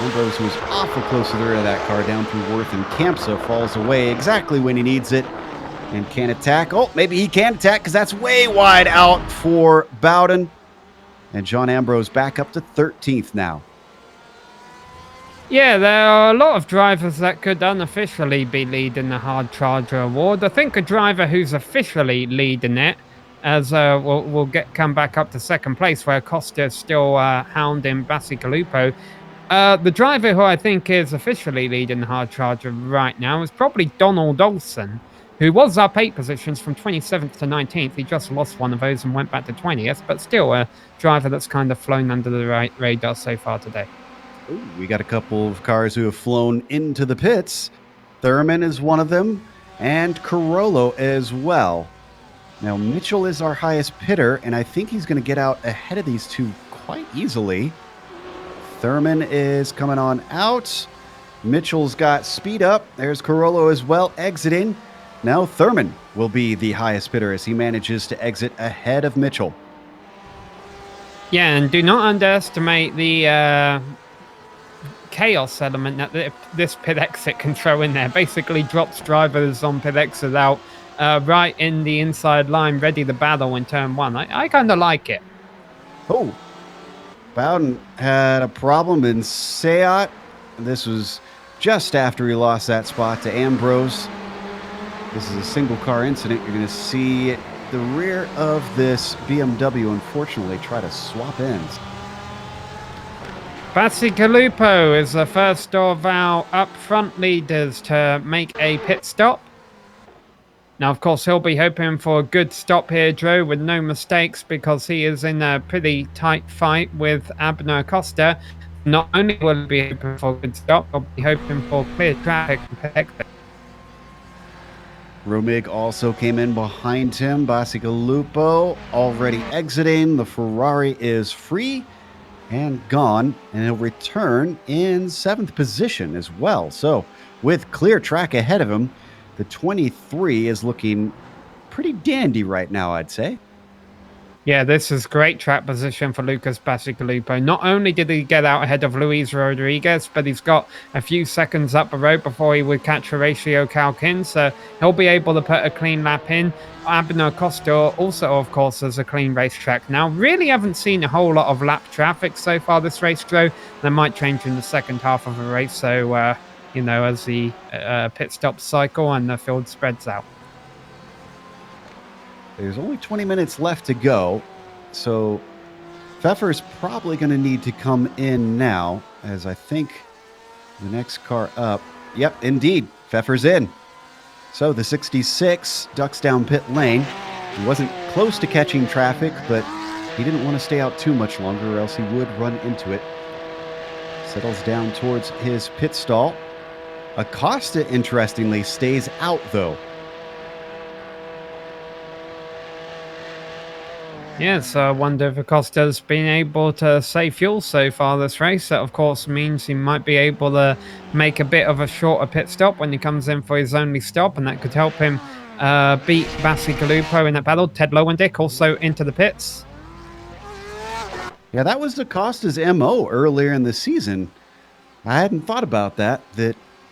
Ambrose, who was awful close to the rear of that car down through Worth and Campsa, falls away exactly when he needs it and can't attack. Oh, maybe he can attack because that's way wide out for Bowden. And John Ambrose back up to 13th now. Yeah, there are a lot of drivers that could unofficially be leading the Hard Charger Award. I think a driver who's officially leading it, as we'll come back up to second place, where Costa's still hounding Bacigalupo. The driver who I think is officially leading the Hard Charger right now is probably Donald Olsen, who was up 8 positions from 27th to 19th. He just lost one of those and went back to 20th, but still a driver that's kind of flown under the radar so far today. Ooh, we got a couple of cars who have flown into the pits. Thurman is one of them, and Carollo as well. Now, Mitchell is our highest pitter, and I think he's going to get out ahead of these two quite easily. Thurman is coming on out. Mitchell's got speed up. There's Carollo as well, exiting. Now Thurman will be the highest bidder as he manages to exit ahead of Mitchell. Yeah, and do not underestimate the chaos element that this pit exit can throw in there. Basically drops drivers on pit exit out right in the inside line, ready to battle in turn 1. I kind of like it. Oh, Bowden had a problem in Seat. This was just after he lost that spot to Ambrose. This is a single car incident. You're going to see the rear of this BMW, unfortunately, try to swap ends. Bacigalupo is the first of our up front leaders to make a pit stop. Now, of course, he'll be hoping for a good stop here, Joe, with no mistakes, because he is in a pretty tight fight with Abner Costa. Not only will he be hoping for a good stop, he'll be hoping for clear traffic and pit exit. Romig also came in behind him. Bacigalupo already exiting. The Ferrari is free and gone, and he'll return in 7th position as well. So with clear track ahead of him, the 23 is looking pretty dandy right now, I'd say. Yeah, this is great track position for Lucas Bacigalupo. Not only did he get out ahead of Luis Rodriguez, but he's got a few seconds up the road before he would catch Horatio Calkin, so he'll be able to put a clean lap in. Abner Costa also, of course, has a clean racetrack now. Really haven't seen a whole lot of lap traffic so far this race, Joe. That might change in the second half of the race, so, as the pit stop cycle and the field spreads out. There's only 20 minutes left to go, so Pfeffer's probably going to need to come in now, as I think the next car up. Yep, indeed, Pfeffer's in. So the 66 ducks down pit lane. He wasn't close to catching traffic, but he didn't want to stay out too much longer, or else he would run into it. Settles down towards his pit stall. Acosta, interestingly, stays out, though. Yes, I wonder if Acosta's been able to save fuel so far this race. That, of course, means he might be able to make a bit of a shorter pit stop when he comes in for his only stop, and that could help him beat Bacigalupo in that battle. Ted Lowendick also into the pits. Yeah, that was Acosta's MO earlier in the season. I hadn't thought about that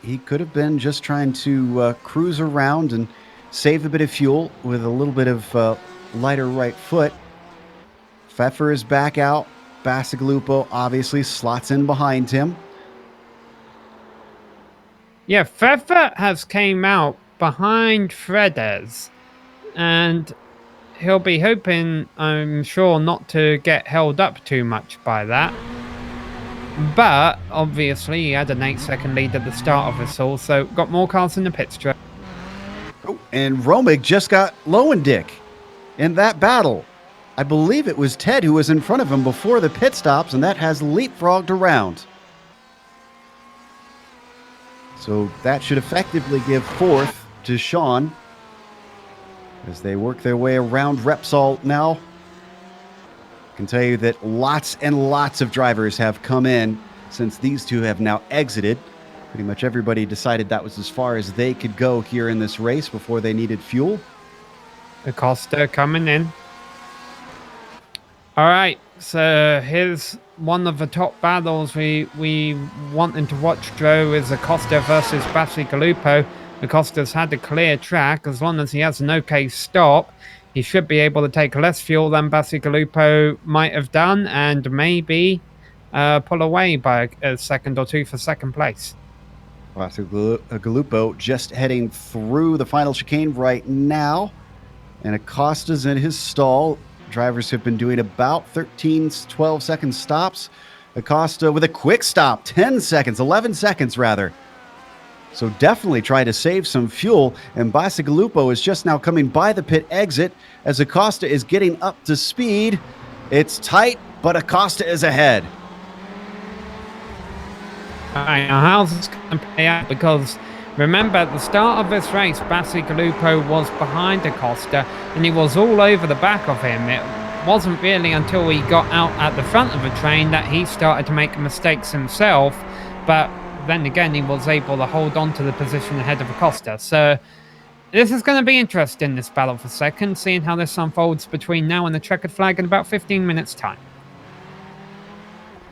he could have been just trying to cruise around and save a bit of fuel with a little bit of lighter right foot. Pfeffer is back out. Bacigalupo obviously slots in behind him. Yeah, Pfeffer has came out behind Fredes, and he'll be hoping, I'm sure, not to get held up too much by that. But obviously he had an 8-second lead at the start of this all, so got more cars in the pit straight. Oh, and Romig just got Lowendick in that battle. I believe it was Ted who was in front of him before the pit stops, and that has leapfrogged around. So that should effectively give 4th to Sean as they work their way around Repsol now. I can tell you that lots and lots of drivers have come in since these two have now exited. Pretty much everybody decided that was as far as they could go here in this race before they needed fuel. Acosta coming in. All right, so here's one of the top battles we wanting to watch, Joe, is Acosta versus Bacigalupo. Acosta's had a clear track. As long as he has an okay stop, he should be able to take less fuel than Bacigalupo might have done, and maybe pull away by a second or two for second place. Bacigalupo just heading through the final chicane right now, and Acosta's in his stall. Drivers have been doing about 12 second stops. Acosta with a quick stop, 10 seconds, 11 seconds rather. So definitely try to save some fuel. And Bacigalupo is just now coming by the pit exit as Acosta is getting up to speed. It's tight, but Acosta is ahead. All right, now how's this going to play out? Because remember, at the start of this race, Bacigalupo was behind Acosta, and he was all over the back of him. It wasn't really until he got out at the front of the train that he started to make mistakes himself, but then again, he was able to hold on to the position ahead of Acosta. So this is going to be interesting, this battle for second, seeing how this unfolds between now and the checkered flag in about 15 minutes' time.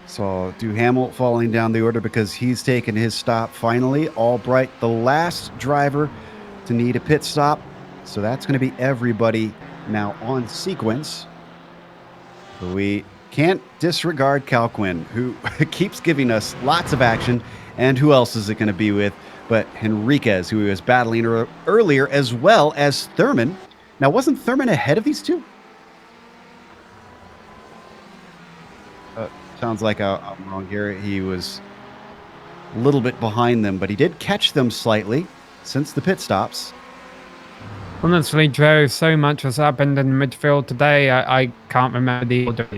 So Duhamel falling down the order because he's taken his stop finally. Albright, the last driver to need a pit stop. So that's going to be everybody now on sequence. But we can't disregard Calquin, who keeps giving us lots of action. And who else is it going to be with? but Henriquez, who he was battling earlier, as well as Thurman. Now, wasn't Thurman ahead of these two? Sounds like I'm wrong here. He was a little bit behind them, but he did catch them slightly since the pit stops. Honestly, Joe, so much has happened in midfield today. I can't remember the order.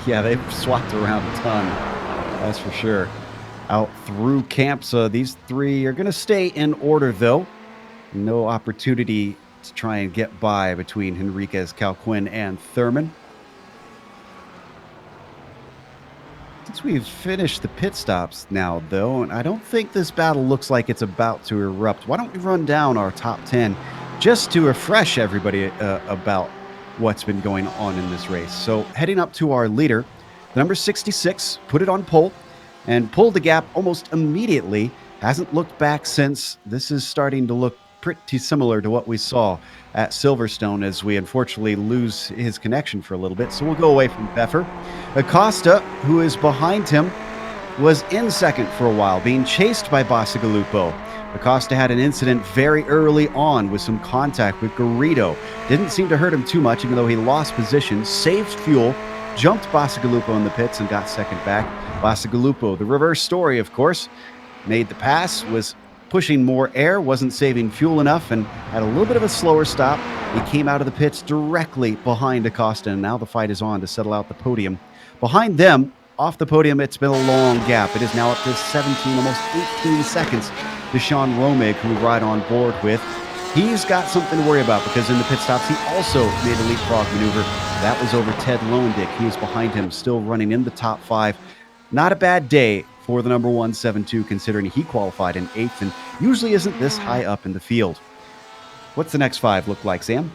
Yeah, they've swapped around a ton. That's for sure. Out through camps, these three are going to stay in order, though. No opportunity to try and get by between Henriquez, Calquin, and Thurman. Since we've finished the pit stops now, though, and I don't think this battle looks like it's about to erupt, why don't we run down our top 10 just to refresh everybody about what's been going on in this race. So heading up to our leader, the number 66, put it on pole and pulled the gap almost immediately. Hasn't looked back since. This is starting to look pretty similar to what we saw at Silverstone, as we unfortunately lose his connection for a little bit. So we'll go away from Pfeffer. Acosta, who is behind him, was in second for a while, being chased by Bacigalupo. Acosta had an incident very early on with some contact with Garrido. Didn't seem to hurt him too much, even though he lost position, saved fuel, jumped Bacigalupo in the pits, and got second back. Bacigalupo, the reverse story, of course, made the pass, was pushing more air, wasn't saving fuel enough, and had a little bit of a slower stop. He came out of the pits directly behind Acosta, and now the fight is on to settle out the podium. Behind them, off the podium, it's been a long gap. It is now up to 17, almost 18 seconds to Sean Romig, who we ride on board with. He's got something to worry about, because in the pit stops, he also made a leapfrog maneuver. That was over Ted Lowendick. He was behind him, still running in the top 5. Not a bad day for the number 172, considering he qualified in 8th and usually isn't this high up in the field. What's the next 5 look like, Sam?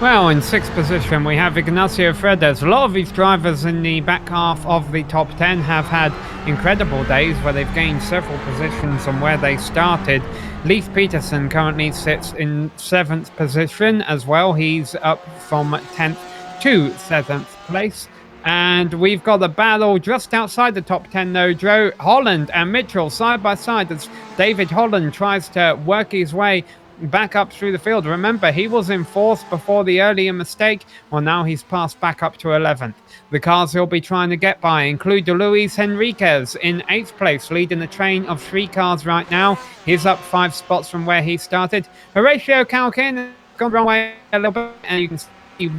Well, in 6th position, we have Ignacio Fredes. A lot of these drivers in the back half of the top 10 have had incredible days where they've gained several positions on where they started. Leif Peterson currently sits in 7th position as well. He's up from 10th to 7th place. And we've got a battle just outside the top 10, though, Joe. Holland and Mitchell side by side as David Holland tries to work his way back up through the field. Remember, he was in 4th before the earlier mistake. Well, now he's passed back up to 11th. The cars he'll be trying to get by include Luis Henriquez in 8th place, leading the train of 3 cars right now. He's up 5 spots from where he started. Horatio Calkin has gone the wrong way a little bit, and you can see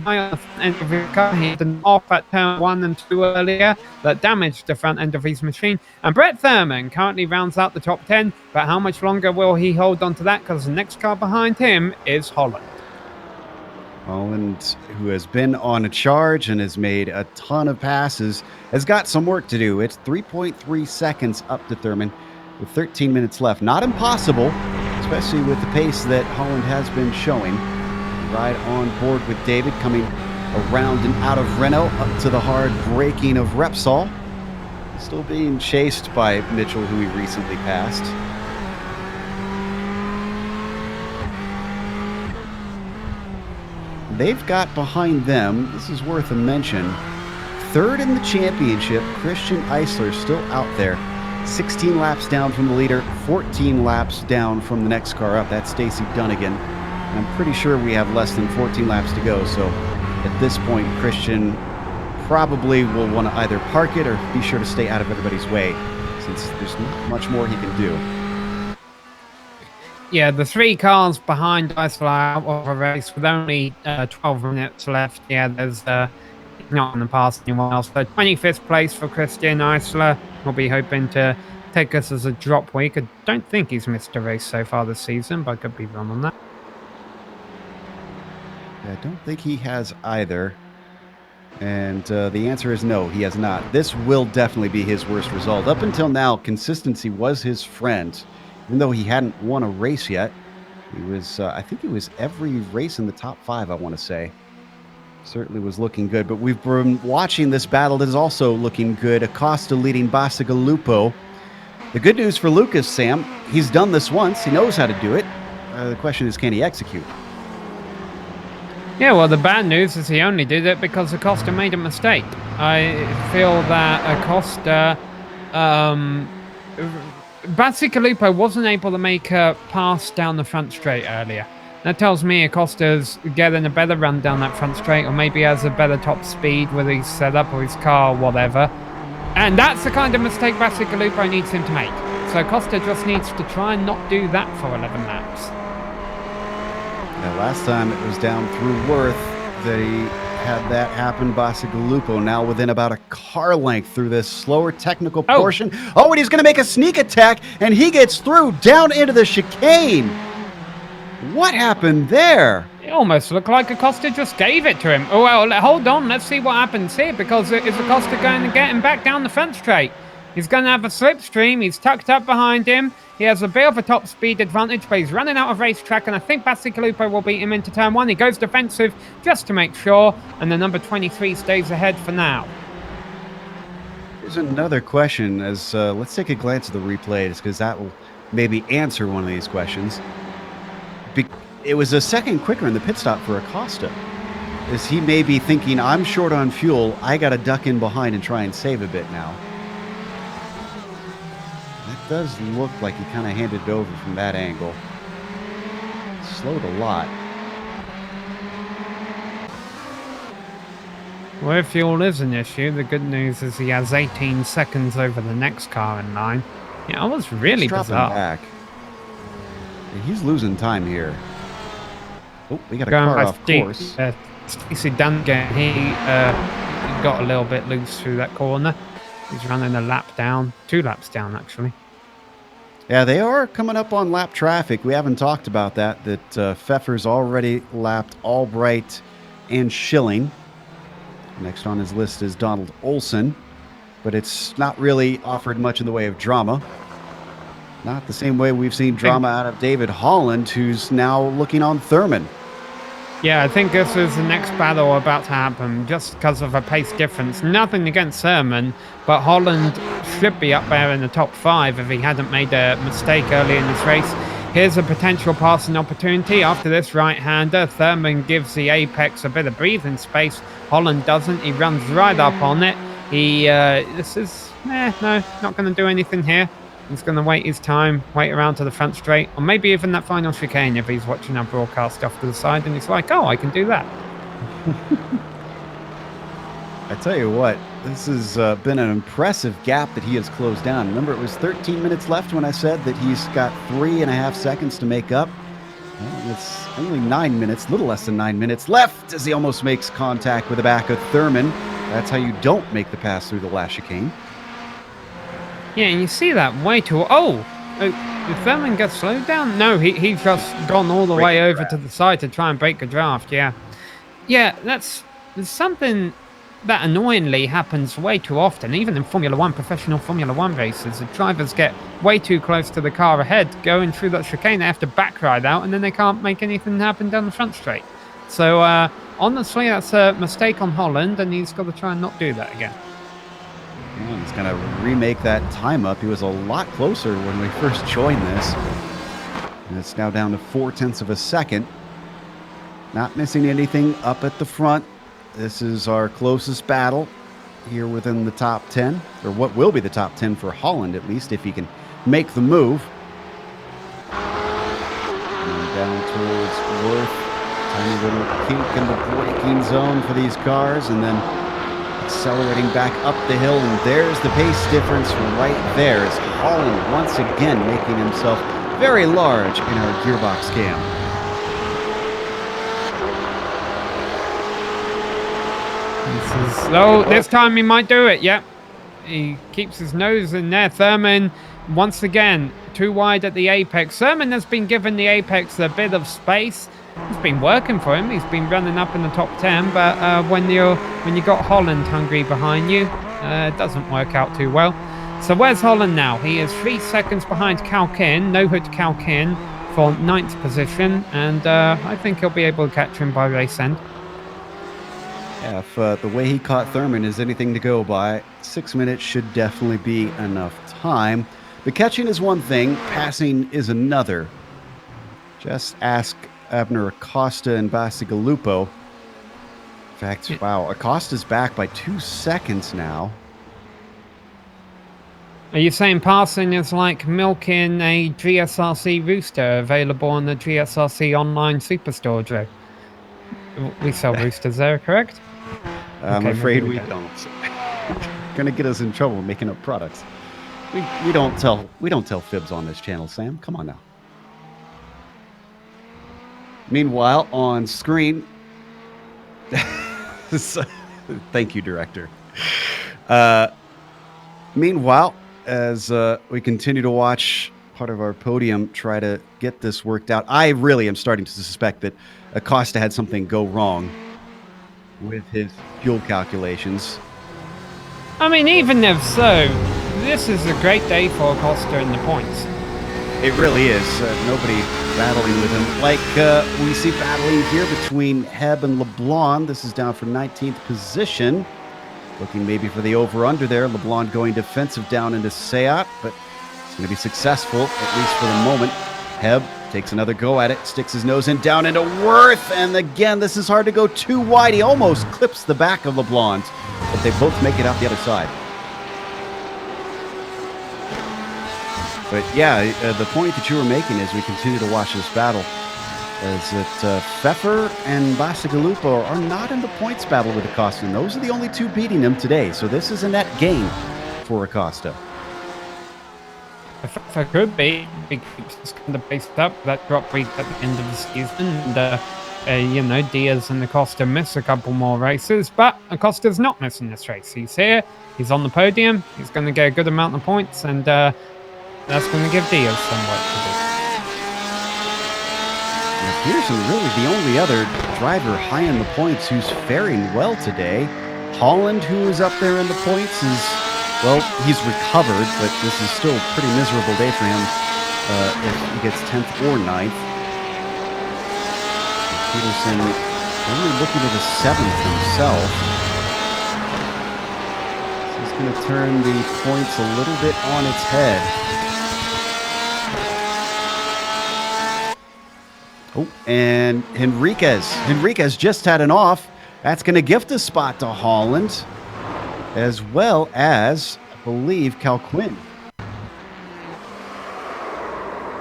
right off the end of his car. He had an off at turn 1 and 2 earlier that damaged the front end of his machine. And Brett Thurman currently rounds out the top 10, but how much longer will he hold on to that? Because the next car behind him is Holland. Holland, who has been on a charge and has made a ton of passes, has got some work to do. It's 3.3 seconds up to Thurman with 13 minutes left. Not impossible, especially with the pace that Holland has been showing. Ride on board with David, coming around and out of Renault up to the hard braking of Repsol. Still being chased by Mitchell, who he recently passed. They've got behind them, this is worth a mention, 3rd in the championship, Christian Eisler still out there. 16 laps down from the leader, 14 laps down from the next car up. That's Stacey Dunnigan. I'm pretty sure we have less than 14 laps to go, so at this point, Christian probably will want to either park it or be sure to stay out of everybody's way, since there's not much more he can do. Yeah, the 3 cars behind Eisler out of a race with only 12 minutes left. Yeah, there's not going to pass anyone else. So 25th place for Christian Eisler. We'll be hoping to take this as a drop week. I don't think he's missed a race so far this season, but I could be wrong on that. I don't think he has either. And the answer is no, he has not. This will definitely be his worst result. Up until now, consistency was his friend. Even though he hadn't won a race yet, he was, I think he was every race in the top 5, I want to say. Certainly was looking good. But we've been watching this battle that is also looking good. Acosta leading Bacigalupo. The good news for Lucas, Sam, he's done this once. He knows how to do it. The question is, can he execute? Yeah, well, the bad news is he only did it because Acosta made a mistake. I feel that Acosta Bacigalupo wasn't able to make a pass down the front straight earlier. That tells me Acosta's getting a better run down that front straight, or maybe has a better top speed with his setup or his car or whatever. And that's the kind of mistake Bacigalupo needs him to make. So Acosta just needs to try and not do that for 11 laps. Now, last time it was down through Worth that he had that happen. Bacigalupo now within about a car length through this slower technical portion. Oh, and he's going to make a sneak attack, and he gets through down into the chicane. What happened there? It almost looked like Acosta just gave it to him. Oh, well, hold on. Let's see what happens here, because is Acosta going to get him back down the front straight? He's going to have a slipstream. He's tucked up behind him. He has a bit of a top speed advantage, but he's running out of racetrack, and I think Bacigalupo will beat him into turn 1. He goes defensive just to make sure, and the number 23 stays ahead for now. Here's another question. As let's take a glance at the replays, because that will maybe answer one of these questions. It was a second quicker in the pit stop for Acosta. Is he may be thinking, I'm short on fuel, I got to duck in behind and try and save a bit now. That does look like he kind of handed it over from that angle. Slowed a lot. Well, if fuel is an issue, the good news is he has 18 seconds over the next car in line. Yeah, it was really bizarre. Back. He's losing time here. Oh, we got a car off course. Stacey Duncan, he got a little bit loose through that corner. He's running a lap down, 2 laps down actually. Yeah, they are coming up on lap traffic. We haven't talked about that Pfeffer's already lapped Albright and Schilling. Next on his list is Donald Olson, but it's not really offered much in the way of drama. Not the same way we've seen drama out of David Holland, who's now looking on Thurman. Yeah, I think this is the next battle about to happen, just because of a pace difference. Nothing against Thurman, but Holland should be up there in the top 5 if he hadn't made a mistake early in this race. Here's a potential passing opportunity. After this right-hander, Thurman gives the apex a bit of breathing space. Holland doesn't. He runs right up on it. No, not going to do anything here. He's going to wait his time, wait around to the front straight, or maybe even that final chicane if he's watching our broadcast off to the side and he's like, oh, I can do that. I tell you what, this has been an impressive gap that he has closed down. Remember, it was 13 minutes left when I said that he's got 3.5 seconds to make up. Well, it's only 9 minutes, little less than 9 minutes left as he almost makes contact with the back of Thurman. That's how you don't make the pass through the last chicane. Yeah, and you see that way too... did Thurman get slowed down? No, he's just gone all the way over to the side to try and break a draft, yeah. Yeah, there's something that annoyingly happens way too often, even in Formula 1, professional Formula 1 races. The drivers get way too close to the car ahead, going through that chicane, they have to back ride out, and then they can't make anything happen down the front straight. So, honestly, that's a mistake on Holland, and he's got to try and not do that again. And he's going to remake that time up. He was a lot closer when we first joined this. And it's now down to 0.4 of a second. Not missing anything up at the front. This is our closest battle here within the top 10, or what will be the top 10 for Holland, at least, if he can make the move. And down towards Worth. Tiny little kink in the braking zone for these cars, and then accelerating back up the hill, and there's the pace difference right there as Holland once again making himself very large in our gearbox cam. This time he might do it, yep. He keeps his nose in there. Thurman, once again, too wide at the apex. Thurman has been given the apex a bit of space. It's been working for him. He's been running up in the top 10, but when you got Holland hungry behind you, it doesn't work out too well. So where's Holland now? He is 3 seconds behind Calkin, no-hood Calkin for 9th position, and I think he'll be able to catch him by race end. Yeah, if the way he caught Thurman is anything to go by, 6 minutes should definitely be enough time. But catching is one thing, passing is another. Just ask Abner Acosta and Bacigalupo. In fact, wow, Acosta's back by 2 seconds now. Are you saying passing is like milking a GSRC rooster available on the GSRC online superstore, Joe? We sell roosters there, correct? I'm Okay, afraid maybe we we don't. Gonna get us in trouble making up products. We don't tell fibs on this channel, Sam. Come on now. Meanwhile, on screen, thank you, director. Meanwhile, as we continue to watch part of our podium try to get this worked out, I really am starting to suspect that Acosta had something go wrong with his fuel calculations. I mean, even if so, this is a great day for Acosta in the points. It really is. Nobody battling with him. Like we see battling here between Heb and LeBlanc. This is down for 19th position. Looking maybe for the over-under there. LeBlanc going defensive down into Seat, but it's going to be successful, at least for the moment. Heb takes another go at it, sticks his nose in down into Worth, and again, this is hard to go too wide. He almost clips the back of LeBlanc, but they both make it out the other side. But yeah, the point that you were making as we continue to watch this battle is that Pfeffer and Bacigalupo are not in the points battle with Acosta, and those are the only two beating him today. So this is a net gain for Acosta. If I could be, he keeps kind of based up that drop week at the end of the season, and you know, Diaz and Acosta miss a couple more races, but Acosta's not missing this race. He's here, he's on the podium, he's going to get a good amount of points, and that's going to give Diaz some work to do. Pearson really the only other driver high in the points who's faring well today. Holland, who is up there in the points, is, well, he's recovered, but this is still a pretty miserable day for him if he gets 10th or 9th. Peterson only looking at a 7th himself. So he's going to turn the points a little bit on its head. Oh, and Henriquez just had an off. That's going to gift a spot to Holland, as well as, I believe, Calquin.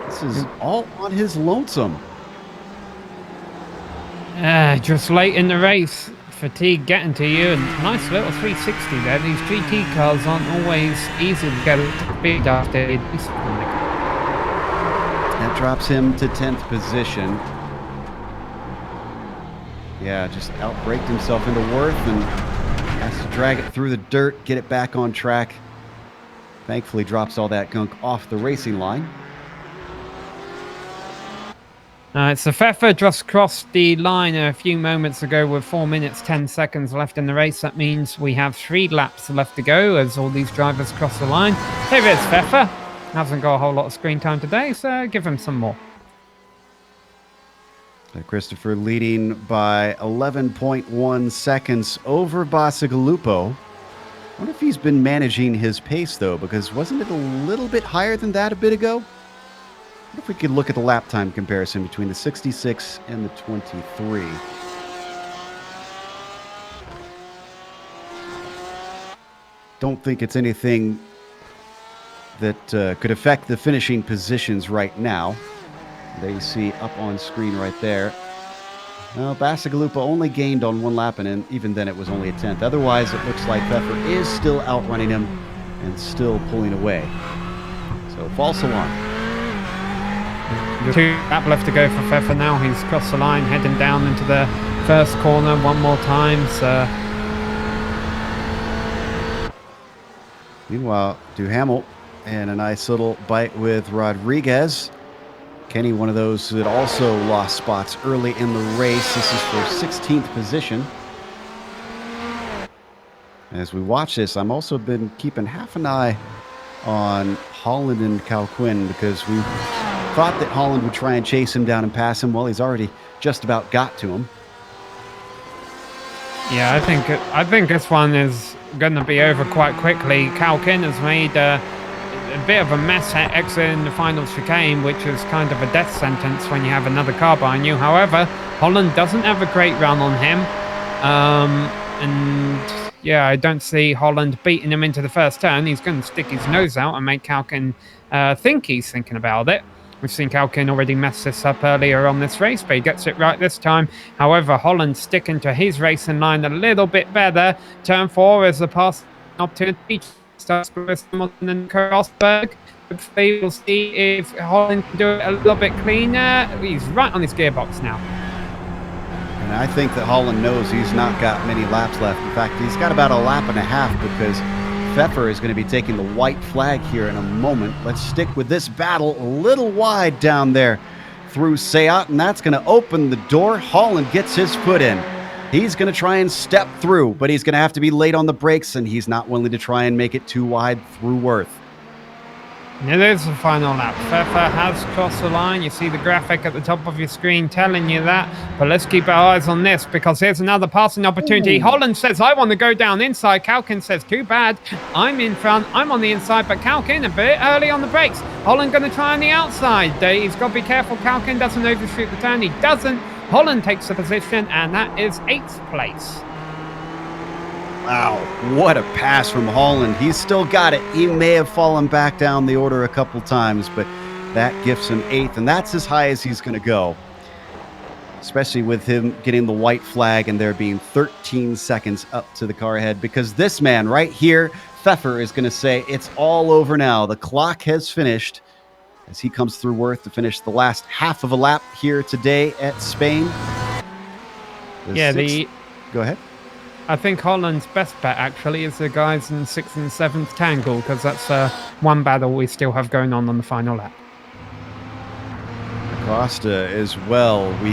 This is all on his lonesome. Just late in the race, fatigue getting to you, and nice little 360 there. These GT cars aren't always easy to get to speed after they do something like that. That drops him to 10th position. Yeah, just outbraked himself into Worth and has to drag it through the dirt, get it back on track. Thankfully drops all that gunk off the racing line. So Pfeffer just crossed the line a few moments ago with 4 minutes 10 seconds left in the race. That means we have 3 laps left to go as all these drivers cross the line. Here is Pfeffer. Hasn't got a whole lot of screen time today, so give him some more. Christopher leading by 11.1 seconds over Bacigalupo. I wonder if he's been managing his pace, though, because wasn't it a little bit higher than that a bit ago? What if we could look at the lap time comparison between the 66 and the 23? Don't think it's anything that could affect the finishing positions right now. There you see up on screen right there. Well, Bacigalupo only gained on 1 lap, and even then it was only a 10th. Otherwise, it looks like Pfeffer is still outrunning him and still pulling away. So, false alarm. 2 laps left to go for Pfeffer now. He's crossed the line, heading down into the first corner one more time. So. Meanwhile, Duhamel and a nice little bite with Rodriguez. Kenny, one of those that also lost spots early in the race. This is for 16th position. As we watch this, I'm also been keeping half an eye on Holland and Calquin, because we thought that Holland would try and chase him down and pass him. Well, he's already just about got to him. Yeah, I think this one is going to be over quite quickly. Calquin has made a bit of a mess exiting the final chicane, which is kind of a death sentence when you have another car behind you. However, Holland doesn't have a great run on him, and yeah, I don't see Holland beating him into the first turn. He's going to stick his nose out and make Kalkin think he's thinking about it. We've seen Kalkin already mess this up earlier on this race, but he gets it right this time. However, Holland sticking to his racing line a little bit better. Turn 4 is a pass opportunity. Starts with Hamilton and Rosberg. Hopefully, we'll see if Holland can do it a little bit cleaner. He's right on his gearbox now. And I think that Holland knows he's not got many laps left. In fact, he's got about a lap and a half because Pfeffer is going to be taking the white flag here in a moment. Let's stick with this battle a little wide down there through Seat, and that's going to open the door. Holland gets his foot in. He's going to try and step through, but he's going to have to be late on the brakes, and he's not willing to try and make it too wide through Worth. It is the final lap. Pfeffer has crossed the line. You see the graphic at the top of your screen telling you that. But let's keep our eyes on this because here's another passing opportunity. Holland says, I want to go down inside. Kalkin says, too bad. I'm in front. I'm on the inside, but Kalkin a bit early on the brakes. Holland going to try on the outside. He's got to be careful. Kalkin doesn't overshoot the turn. He doesn't. Holland takes the position, and that is 8th place. Wow, what a pass from Holland. He's still got it. He may have fallen back down the order a couple times, but that gifts him 8th, and that's as high as he's going to go. Especially with him getting the white flag and there being 13 seconds up to the car ahead, because this man right here, Pfeffer, is going to say it's all over now. The clock has finished as he comes through Worth to finish the last half of a lap here today at Spain. Go ahead. I think Holland's best bet, actually, is the guys in 6th and 7th tangle, because that's one battle we still have going on the final lap. Acosta as well. We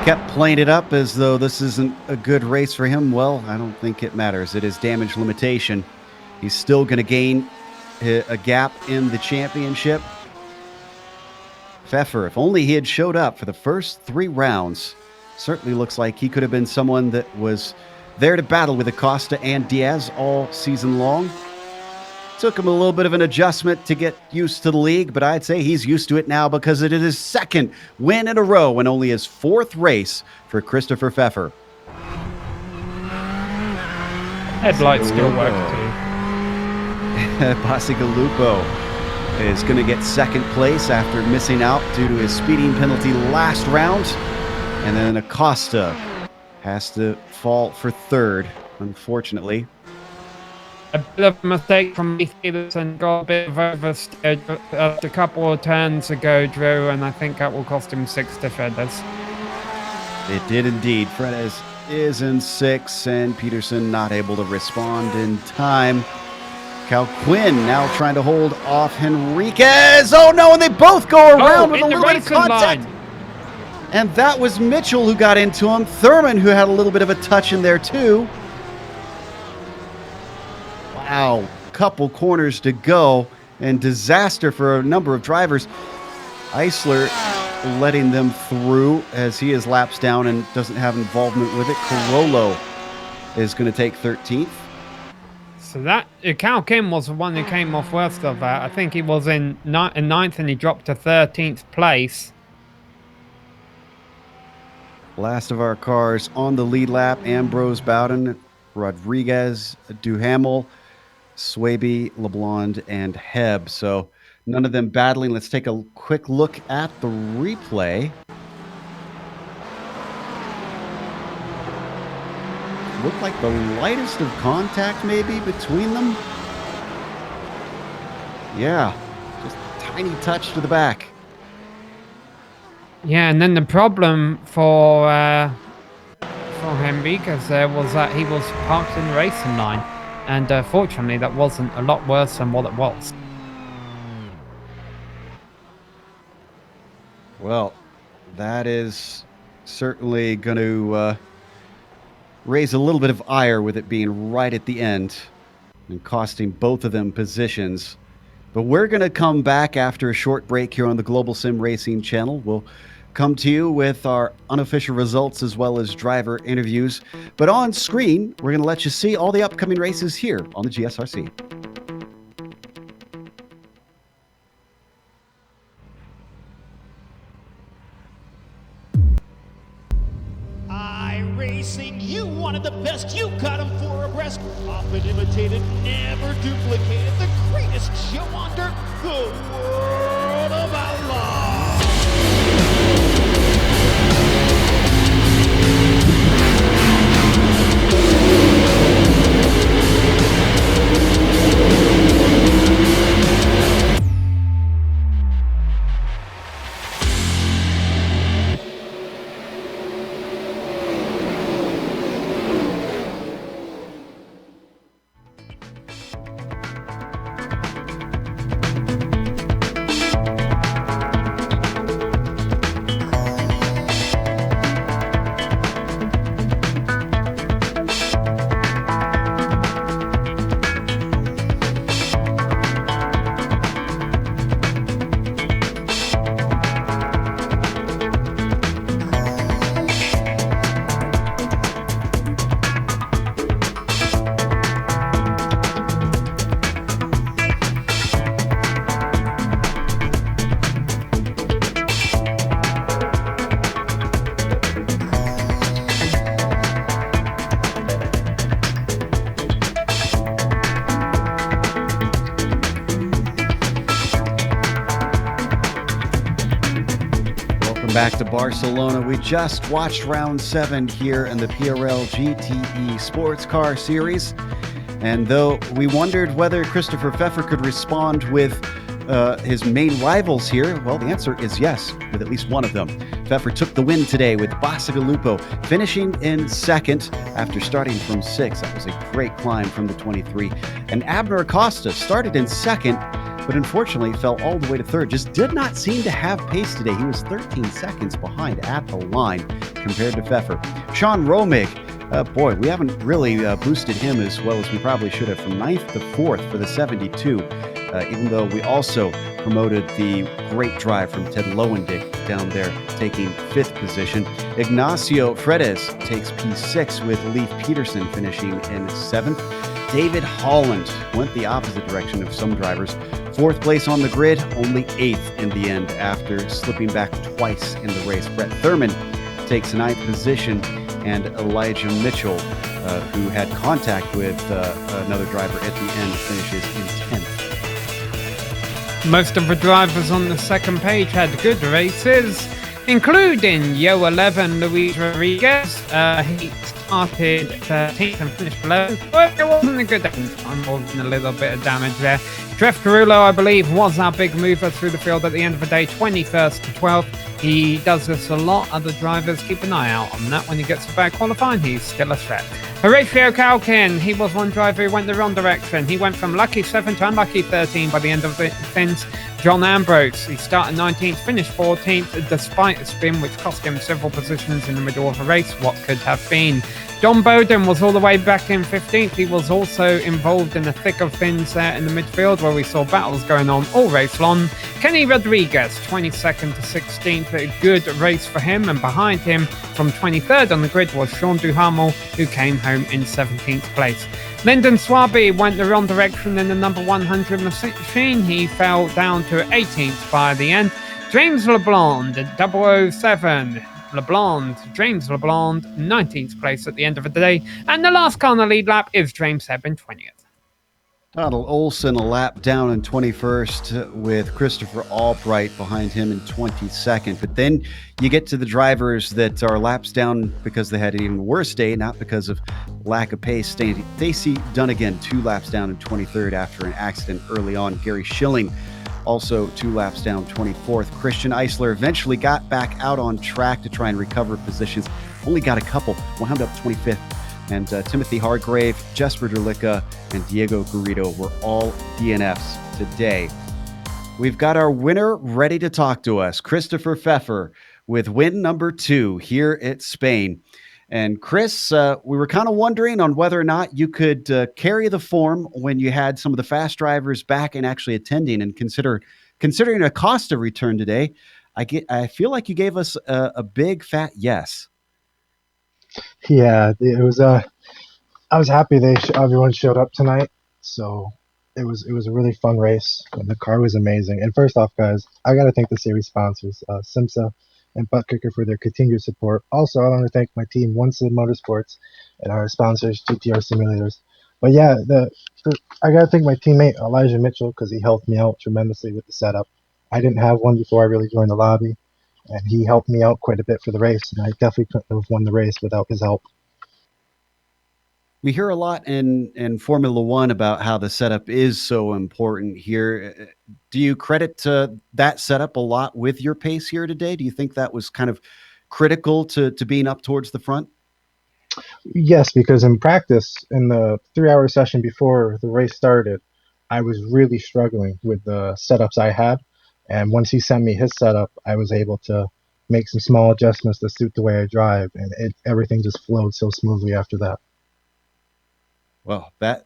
kept playing it up as though this isn't a good race for him. Well, I don't think it matters. It is damage limitation. He's still going to gain a gap in the championship. Pfeffer, if only he had showed up for the first 3 rounds, certainly looks like he could have been someone that was there to battle with Acosta and Diaz all season long. Took him a little bit of an adjustment to get used to the league, but I'd say he's used to it now because it is his 2nd win in a row and only his 4th race for Christopher Pfeffer. Headlights still work too. Bacigalupo is going to get 2nd place after missing out due to his speeding penalty last round. And then Acosta has to fall for 3rd, unfortunately. A bit of a mistake from Peterson. Got a bit of oversteer a couple of turns ago, Drew, and I think that will cost him 6 to Fredes. It did indeed. Fredes is in 6th, and Peterson not able to respond in time. Cal Quinn now trying to hold off Henriquez. Oh no, and they both go around with a little bit of contact. Line. And that was Mitchell who got into him. Thurman who had a little bit of a touch in there too. Wow, couple corners to go and disaster for a number of drivers. Eisler letting them through as he is laps down and doesn't have involvement with it. Carollo is going to take 13th. So that Cal Kim was the one who came off worst of that. I think he was in 9th and he dropped to 13th place. Last of our cars on the lead lap: Ambrose, Bowden, Rodriguez, Duhamel, Swaby, LeBlond, and Heb. So none of them battling. Let's take a quick look at the replay. Looked like the lightest of contact maybe between them. Yeah, just a tiny touch to the back. Yeah, and then the problem for Henriquez there was that he was parked in the racing line, and fortunately that wasn't a lot worse than what it was. Well, that is certainly going to raise a little bit of ire with it being right at the end and costing both of them positions. But we're going to come back after a short break here on the Global Sim Racing channel. We'll come to you with our unofficial results as well as driver interviews. But on screen, we're going to let you see all the upcoming races here on the GSRC. iRacing SimRacing, you wanted the best, you got them 4 abreast. Often imitated, never duplicated, the greatest show on dirt, the World of Outlaws. Back to Barcelona. We just watched round 7 here in the PRL GTE Sportscar Series. And though we wondered whether Christopher Pfeffer could respond with his main rivals here, well, the answer is yes, with at least one of them. Pfeffer took the win today with Bacigalupo finishing in second after starting from 6th. That was a great climb from the 23. And Abner Acosta started in second, but unfortunately fell all the way to third. Just did not seem to have pace today. He was 13 seconds behind at the line compared to Pfeffer. Sean Romig, boy, we haven't really boosted him as well as we probably should have, from 9th to 4th for the 72, even though we also promoted the great drive from Ted Lowendick down there, taking 5th position. Ignacio Fredes takes P6 with Leif Peterson finishing in 7th. David Holland went the opposite direction of some drivers. 4th place on the grid, only 8th in the end after slipping back twice in the race. Brett Thurman takes 9th position, and Elijah Mitchell, who had contact with another driver at the end, finishes in 10th. Most of the drivers on the second page had good races, including Yo 11 Luis Rodriguez. He started 13th and finished 11th, but it wasn't a good end. Involved in a little bit of damage there. Trev Carullo, I believe, was our big mover through the field at the end of the day, 21st to 12th. He does this a lot. Other drivers, keep an eye out on that when he gets to bad qualifying. He's still a threat. Horatio Calkin, he was one driver who went the wrong direction. He went from lucky 7 to unlucky 13 by the end of the things. John Ambrose, he started 19th, finished 14th, despite a spin which cost him several positions in the middle of the race. What could have been? Don Bowden was all the way back in 15th. He was also involved in the thick of things there in the midfield where we saw battles going on all race long. Kenny Rodriguez, 22nd to 16th, a good race for him. And behind him, from 23rd on the grid, was Sean Duhamel, who came home in 17th place. Lyndon Swaby went the wrong direction in the number 100 machine. He fell down to 18th by the end. James LeBlanc, 007. James LeBlanc, 19th place at the end of the day. And the last car on the lead lap is James Sebb in 20th. Donald Olson a lap down in 21st with Christopher Albright behind him in 22nd. But then you get to the drivers that are laps down because they had an even worse day, not because of lack of pace. Stacey Dunnigan, 2 laps down in 23rd after an accident early on. Gary Schilling also 2 laps down, 24th. Christian Eisler eventually got back out on track to try and recover positions. Only got a couple, wound up 25th. And Timothy Hargrave, Jesper Derlicka, and Diego Garrido were all DNFs today. We've got our winner ready to talk to us, Christopher Pfeffer, with win number 2 here at Spain. And Chris, we were kind of wondering on whether or not you could carry the form when you had some of the fast drivers back and actually attending, and considering Acosta return today, I feel like you gave us a big fat yes. Yeah, it was. I was happy everyone showed up tonight. So it was a really fun race. And the car was amazing. And first off, guys, I got to thank the series sponsors, SIMMSA, and ButtKicker for their continued support. Also, I want to thank my team, One Sim Motorsports, and our sponsors, GTR Simulators. But yeah, I gotta thank my teammate Elijah Mitchell because he helped me out tremendously with the setup. I didn't have one before I really joined the lobby, and he helped me out quite a bit for the race. And I definitely couldn't have won the race without his help. We hear a lot in Formula One about how the setup is so important here. Do you credit that setup a lot with your pace here today? Do you think that was kind of critical to being up towards the front? Yes, because in practice, in the 3 hour session before the race started, I was really struggling with the setups I had. And once he sent me his setup, I was able to make some small adjustments to suit the way I drive, and everything just flowed so smoothly after that. Well, that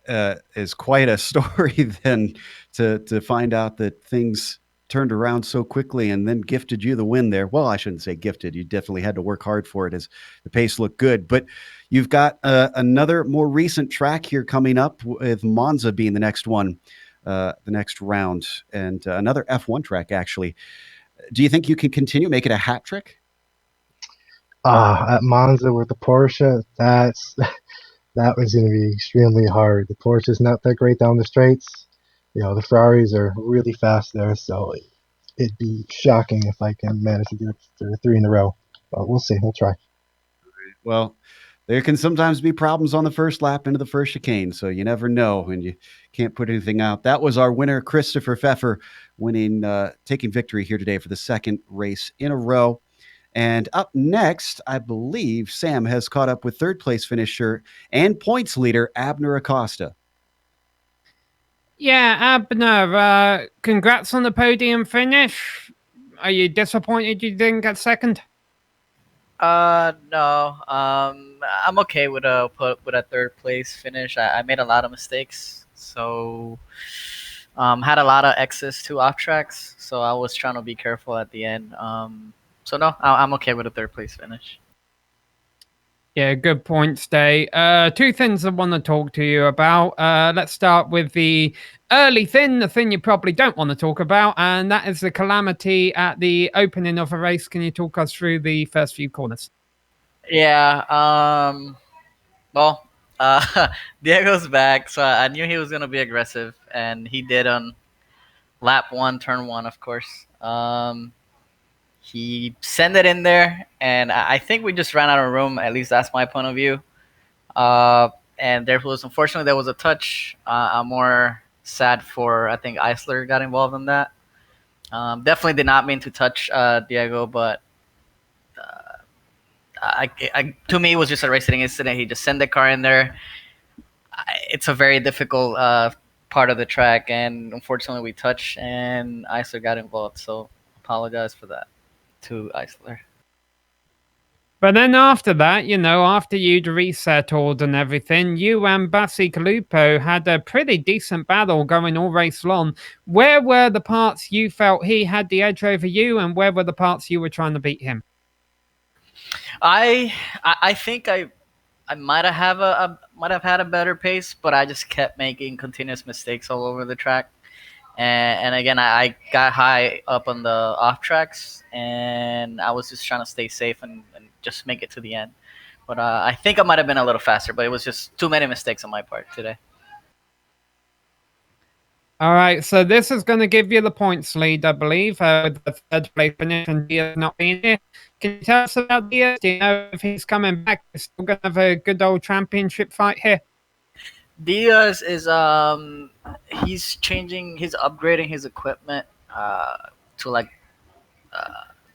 is quite a story then to find out that things turned around so quickly and then gifted you the win there. Well, I shouldn't say gifted. You definitely had to work hard for it as the pace looked good. But you've got another more recent track here coming up with Monza being the next one, the next round, and another F1 track, actually. Do you think you can continue, make it a hat trick? At Monza with the Porsche, that was going to be extremely hard. The Porsche's not that great down the straights. The Ferraris are really fast there, so it'd be shocking if I can manage to do it for 3 in a row. But we'll see. We'll try. Well, there can sometimes be problems on the first lap into the first chicane, so you never know, and you can't put anything out. That was our winner, Christopher Pfeffer, taking victory here today for the second race in a row. And up next, I believe Sam has caught up with third place finisher and points leader Abner Acosta. Yeah, Abner, congrats on the podium finish. Are you disappointed you didn't get second? No. I'm okay with a third place finish. I made a lot of mistakes, so had a lot of X's to off tracks. So I was trying to be careful at the end. So no, I'm okay with a third place finish. Yeah, good points, Day. Two things I want to talk to you about. Let's start with the early thing, the thing you probably don't want to talk about, and that is the calamity at the opening of a race. Can you talk us through the first few corners? Yeah. Well, Diego's back, so I knew he was gonna be aggressive, and he did on lap 1, turn 1, of course. He sent it in there, and I think we just ran out of room. At least that's my point of view. And unfortunately there was a touch. I'm more sad for, I think Eisler got involved in that. Definitely did not mean to touch Diego, but to me it was just a racing incident. He just sent the car in there. It's a very difficult part of the track, and unfortunately we touched, and Eisler got involved. So apologize for that to Eisler. But then after that, after you'd resettled and everything, you and Barcelona-Catalunya had a pretty decent battle going all race long. Where were the parts you felt he had the edge over you, and where were the parts you were trying to beat him? I think I might have had a better pace, but I just kept making continuous mistakes all over the track. And again, I got high up on the off tracks, and I was just trying to stay safe and just make it to the end. But I think I might have been a little faster, but it was just too many mistakes on my part today. All right, so this is going to give you the points lead, I believe, with the third place finish and Diaz not being here. Can you tell us about Diaz? Do you know if he's coming back? He's still going to have a good old championship fight here? Diaz is he's upgrading his equipment to like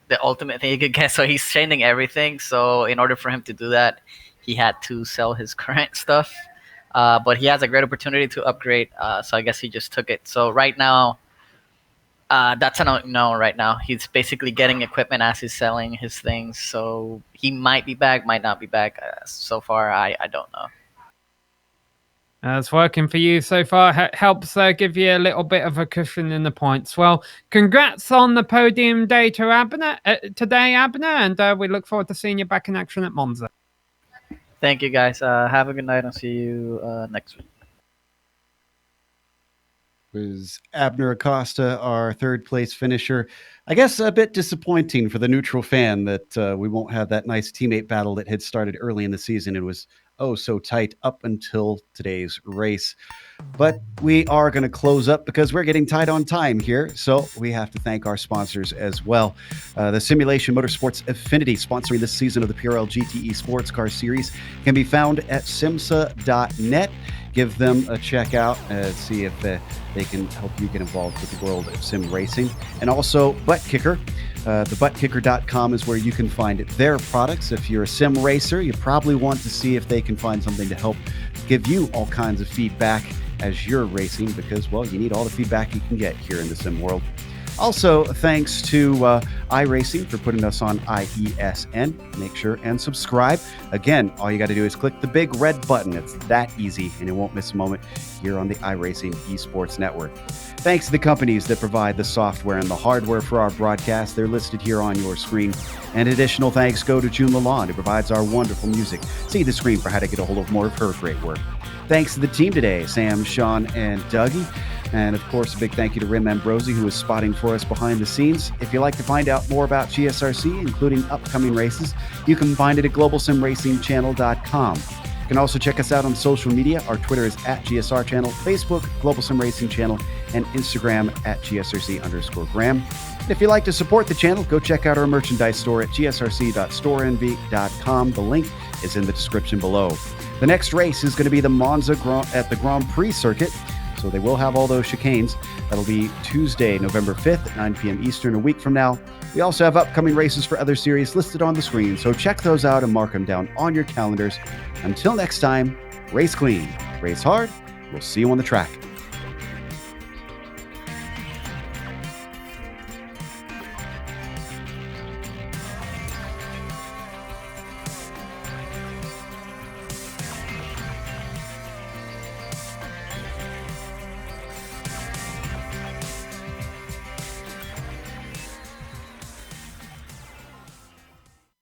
the ultimate thing you could get. So he's changing everything. So in order for him to do that, he had to sell his current stuff. But he has a great opportunity to upgrade. So I guess he just took it. So right now, that's a no right now. He's basically getting equipment as he's selling his things. So he might be back, might not be back. So far, I don't know. It's working for you so far. Helps give you a little bit of a cushion in the points. Well, congrats on the podium day to Abner, today, Abner, and we look forward to seeing you back in action at Monza. Thank you, guys. Have a good night, and see you next week. Was Abner Acosta, our third place finisher. I guess a bit disappointing for the neutral fan that we won't have that nice teammate battle that had started early in the season and was so tight up until today's race. But we are going to close up because we're getting tight on time here. So we have to thank our sponsors as well. The Simulation Motorsports Affinity, sponsoring this season of the PRL GTE Sports Car Series, can be found at SIMMSA.net. Give them a check out and see if they can help you get involved with the world of sim racing. And also ButtKicker. The ButtKicker.com is where you can find their products. If you're a sim racer, you probably want to see if they can find something to help give you all kinds of feedback as you're racing because, well, you need all the feedback you can get here in the sim world. Also, thanks to iRacing for putting us on IESN. Make sure and subscribe. Again, all you got to do is click the big red button. It's that easy, and you won't miss a moment here on the iRacing eSports Network. Thanks to the companies that provide the software and the hardware for our broadcast. They're listed here on your screen. And additional thanks go to June Lalonde, who provides our wonderful music. See the screen for how to get a hold of more of her great work. Thanks to the team today, Sam, Sean, and Dougie. And of course, a big thank you to Rim Ambrosi, who is spotting for us behind the scenes. If you'd like to find out more about GSRC, including upcoming races, you can find it at globalsimracingchannel.com. You can also check us out on social media. Our Twitter is at GSR Channel, Facebook, Global Sim Racing Channel, and Instagram at GSRC_Graham. And if you'd like to support the channel, go check out our merchandise store at gsrc.storenvy.com. The link is in the description below. The next race is going to be the Monza at the Grand Prix circuit. So they will have all those chicanes. That'll be Tuesday, November 5th at 9 p.m. Eastern, a week from now. We also have upcoming races for other series listed on the screen, so check those out and mark them down on your calendars. Until next time, race clean, race hard. We'll see you on the track.